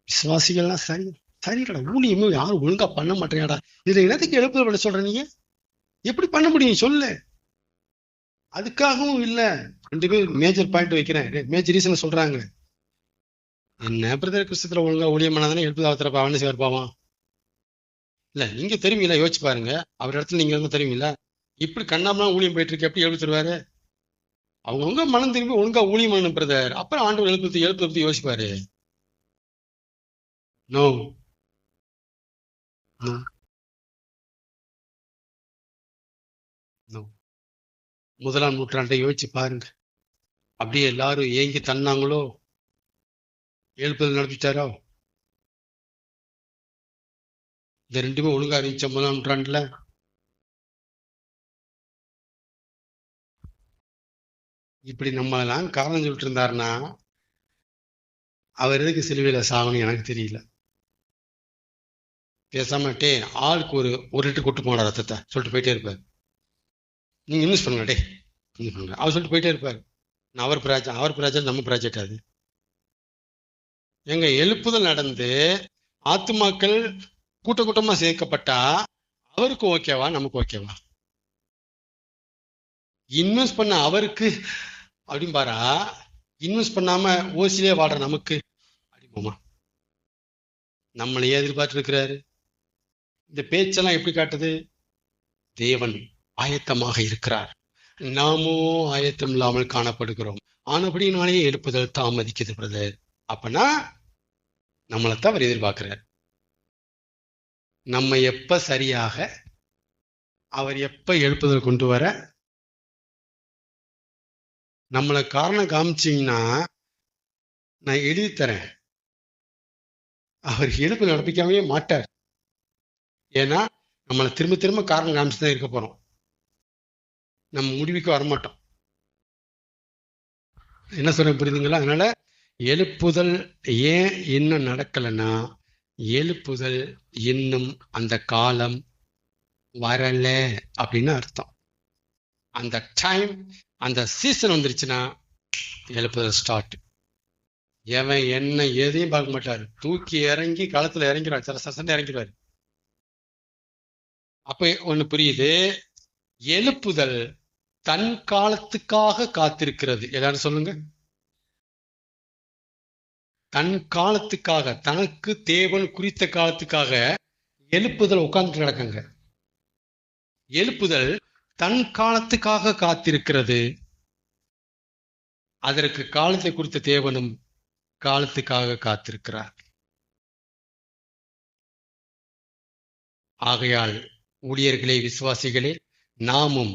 விசுவாசிகள்லாம் சரி சரிடா, ஊழியமும் யாரும் ஒழுங்கா பண்ண மாட்டேங்கடா. இதுல என்னத்துக்கு எழுப்புதல் பண்ண சொல்ற? நீங்க எப்படி பண்ண முடியும் சொல்லு? அதுக்காகவும் இல்ல. 2 பேர் மேஜர் பாயிண்ட் வைக்கிறேன், மேஜர் ரீசன் சொல்றாங்க. என்ன பிரதர், கிறிஸ்தத்துல ஒழுங்கா ஊழியம் பண்ணாதானே எழுப்புதல் ஆத்திரப்பா அவனு சேர்ப்பாவான்? இல்ல நீங்க தெரியுங்களா? யோசிச்சு பாருங்க, அவர் இடத்துல நீங்க வந்து தெரியுங்களா? இப்படி கண்ணாமலாம் ஊழியம் போயிட்டு இருக்கு, எப்படி எழுப்பிடுவாரு? அவங்கவுங்க மனம் திரும்பி ஒழுங்கா ஊழியம் பண்ணணும் பிரதர், அப்புறம் ஆண்டவர் எழுப்பு யோசிப்பாரு. No no no. 1ஆம் நூற்றாண்டை யோசிச்சு பாருங்க. அப்படியே எல்லாரும் ஏங்கி தன்னாங்களோ, எழுப்புதல் நடத்திட்டாரோ? இந்த 2மே ஒழுங்கா இருந்துச்சு 1ஆம் நூற்றாண்டுல. இப்படி நம்ம எல்லாம் காரணம் சொல்லிட்டு இருந்தாருன்னா அவர் எதுக்கு சிலுவையில சாகணும் எனக்கு தெரியல. பேசாம டே ஆளுக்கு ஒரு லிட்டர் கொட்டு போன ரத்தத்தை சொல்லிட்டு போயிட்டே இருப்பார். நீங்க இன்வெஸ்ட் பண்ணுங்க டே, அவர் சொல்லிட்டு போயிட்டே இருப்பார். அவர் ப்ராஜெக்ட் நம்ம ப்ராஜெக்ட். அது எங்க எழுப்புதல் நடந்து ஆத்துமாக்கள் கூட்ட கூட்டமா சேர்க்கப்பட்டா அவருக்கு ஓகேவா, நமக்கு ஓகேவா? இன்வெஸ்ட் பண்ண அவருக்கு அப்படின்னு பாரா, இன்வெஸ்ட் பண்ணாம ஓசிலே வாடுற நமக்கு அப்படிமா? நம்மளையே எதிர்பார்த்து இருக்கிறாரு. இந்த பேச்செல்லாம் எப்படி காட்டுது? தேவன் ஆயத்தமாக இருக்கிறார், நாமோ ஆயத்தம் இல்லாமல் காணப்படுகிறோம். ஆனபடினாலே எழுப்புதல் தாமதிக்குது பிரதர். அப்பனா நம்மளைத்தான் அவர் எதிர்பார்க்கிறார். நம்ம எப்ப சரியாக, அவர் எப்ப எழுப்புதல் கொண்டு வர நம்மளை காரணம் காமிச்சீங்கன்னா நான் எழுதி தரேன். அவர் எழுப்பு நடப்பிக்கவே மாட்டார். ஏன்னா நம்மளை திரும்ப திரும்ப காரணம் காமிச்சுதான் இருக்க போறோம். நம்ம முடிவுக்கு வரமாட்டோம். என்ன சொல்ற புரியுதுங்களா? அதனால எழுப்புதல் ஏன் இன்னும் நடக்கலைன்னா, எழுப்புதல் இன்னும் அந்த காலம் வரல அப்படின்னு அர்த்தம். அந்த டைம், அந்த சீசன் வந்துருச்சுன்னா எழுப்புதல் ஸ்டார்ட். எவன் என்ன எதையும் பார்க்க மாட்டாரு, தூக்கி இறங்கி களத்துல இறங்கிடுவார், சரசரன்னு இறங்கிடுவாரு. அப்ப ஒண்ணு புரியுது, எழுப்புதல் தன் காலத்துக்காக காத்திருக்கிறது. எல்லாரும் சொல்லுங்க. தன் காலத்துக்காக, தனக்கு தேவன் குறித்த காலத்துக்காக எழுப்புதல் உட்கார்ந்துட்டு நடக்குங்க. எழுப்புதல் தன் காலத்துக்காக காத்திருக்கிறது. அதற்கு காலத்தை குறித்த தேவனும் காலத்துக்காக காத்திருக்கிறார். ஆகையால் ஊழியர்களே, விசுவாசிகளே, நாமும்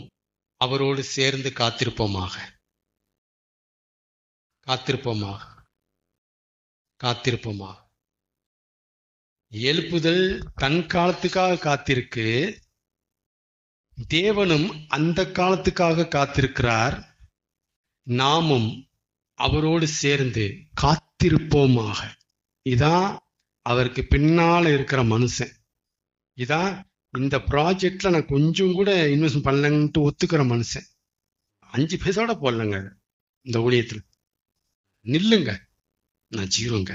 அவரோடு சேர்ந்து காத்திருப்போமாக, காத்திருப்போமாக, காத்திருப்போமாக. எழுப்புதல் தன் காலத்துக்காக காத்திருக்கு, தேவனும் அந்த காலத்துக்காக காத்திருக்கிறார். நாமும் அவரோடு சேர்ந்து காத்திருப்போமாக. இதான் அவருக்கு பின்னால இருக்கிற மனுஷன். இதான் இந்த ப்ராஜெக்ட்ல நான் கொஞ்சம் கூட இன்வெஸ்ட் பண்ணலன்ட்டு ஒத்துக்கிற மனுஷன். 5 பைசாவோட போடலங்க இந்த ஊழியத்துல, நில்லுங்க, நான் ஜீரோங்க,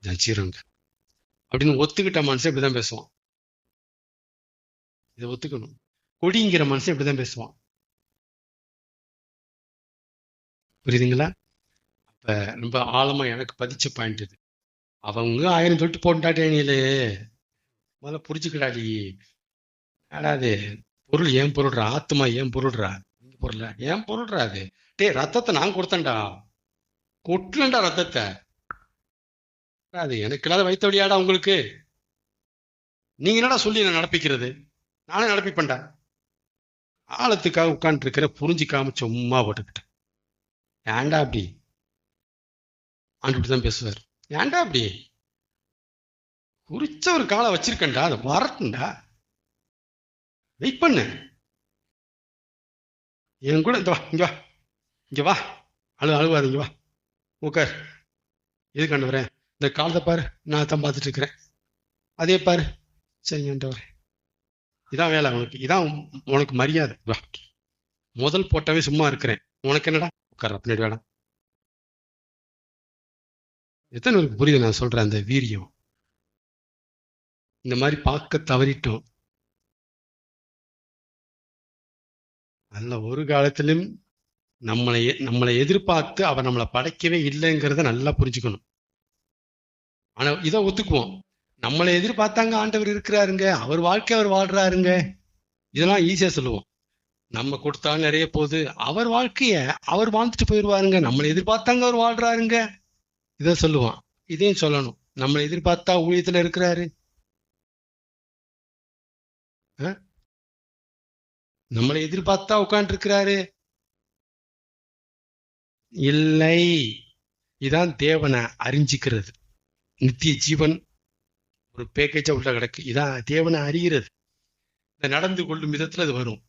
நான் ஜீரோங்க அப்படின்னு ஒத்துக்கிட்ட மனுஷன் இப்படிதான் பேசுவான். இதை ஒத்துக்கணும். கொடிங்கிற மனுஷன் இப்படிதான் பேசுவான். புரியுதுங்களா? அப்ப ரொம்ப ஆழமா எனக்கு பதிச்ச பாயிண்ட் இது. அவங்க 1000 தொட்டு போட்டாட்டேனிலே முதல்ல புரிச்சுக்கிடாடி. அது பொருள் ஏன் பொருள்றா, ஆத்மா ஏன் பொருள்றா, பொருள் ஏன் பொருள்றா? அது டே ரத்தத்தை நான் கொடுத்தேன்டா, கொட்டுலண்டா ரத்தத்தை. அது எனக்கு இல்லாத வைத்த வழியாடா உங்களுக்கு. நீங்க என்னடா சொல்லி நான் நடப்பிக்கிறது? நானே நடப்பிப்பேன்டா. ஆழத்துக்காக உட்கார்ந்து இருக்கிற புரிஞ்சிக்காம சும்மா போட்டுக்கிட்டேன். ஏன்டா அப்படி? ஆண்டு தான் பேசுவார். ஏன்டா அப்படி? குறிச்ச ஒரு காலை வச்சிருக்கேன்டா, அதை வரட்டும்டா, வெயிட் பண்ணு. என் கூட இந்த வா, இங்க வா, இங்க வா, அழுவாது, இங்க வா, உட்கார். எதுக்கு ஆண்டவரே? இந்த காலத்தை பாரு, நான் தான் பார்த்துட்டு இருக்கிறேன். அதே பாரு, சரிங்க ஆண்டவரே. இதான் வேலை உனக்கு, இதான் உனக்கு மரியாதை. வா, முதல் போட்டவே சும்மா இருக்கிறேன், உனக்கு என்னடா? உட்கார பின்னாடி வேணாம். எத்தனை பேருக்கு புரியுது நான் சொல்றேன் அந்த வீரியம்? இந்த மாதிரி பார்க்க தவறிட்டோம். அல்ல, ஒரு காலத்திலும் நம்மளை எதிர்பார்த்து அவர் நம்மளை படைக்கவே இல்லைங்கிறத நல்லா புரிஞ்சுக்கணும். ஆனா இதை ஒத்துக்குவோம். நம்மளை எதிர்பார்த்தாங்க ஆண்டவர் இருக்கிறாருங்க, அவர் வாழ்க்கை அவர் வாழ்றாருங்க, இதெல்லாம் ஈஸியா சொல்லுவோம். நம்ம கொடுத்தாலும் நிறைய போகுது, அவர் வாழ்க்கைய அவர் வாழ்ந்துட்டு போயிடுவாருங்க, நம்மளை எதிர்பார்த்தாங்க அவர் வாழ்றாருங்க, இதை சொல்லுவான். இதையும் சொல்லணும். நம்மளை எதிர்பார்த்தா ஊழியத்துல இருக்கிறாரு, நம்மளை எதிர்பார்த்தா உட்கார்ந்து இருக்கிறாரு இல்லை. இதான் தேவனை அறிஞ்சிக்கிறது. நித்திய ஜீவன் ஒரு பேக்கேஜா உள்ள கிடக்கு. இதான் தேவனை அறிகிறது. இந்த நடந்து கொள்ளும் விதத்துல அது வரும்.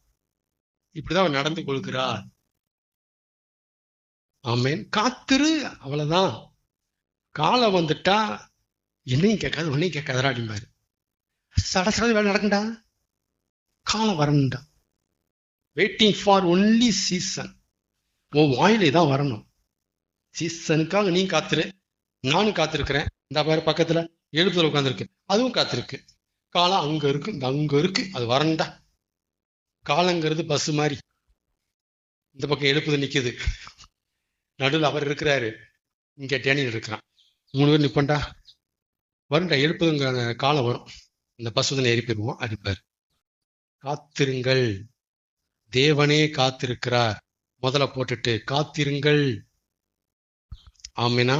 இப்படிதான் அவர் நடந்து கொள்கிறார். ஆமேன். காத்திரு, அவ்வளவுதான். காலம் வந்துட்டா என்னையும் கேட்காது உன்னையும் கேட்காதரா அப்படிம்பாரு. சடசட வேலை நடக்குண்டா, காலம் வரணும்டா. Waiting for only season. உன் வாயிலே தான் வரணும். சீசனுக்காக நீ காத்துரு, நானும் காத்திருக்கிறேன். இந்த பாரு பக்கத்துல எழுப்புதல் உட்காந்துருக்கு, அதுவும் காத்திருக்கு. காலம் அங்க இருக்கு, இந்த அங்க இருக்கு, அது வரண்டா. காலங்கிறது பஸ் மாதிரி, இந்த பக்கம் எழுப்புதல் நிக்குது, நடுவில் அவர் இருக்கிறாரு, இங்க டேனியல் இருக்கிறான். 3 பேர் நிப்பண்டா, வருண்டா எழுப்புதுங்க, காலம் வரும், இந்த பஸ் வந்து ஏறி போயிருவோம் அடிப்பார். காத்திருங்கள், தேவனே காத்திருக்கிறார். முதல்ல போட்டுட்டு காத்திருங்கள். ஆமீனா.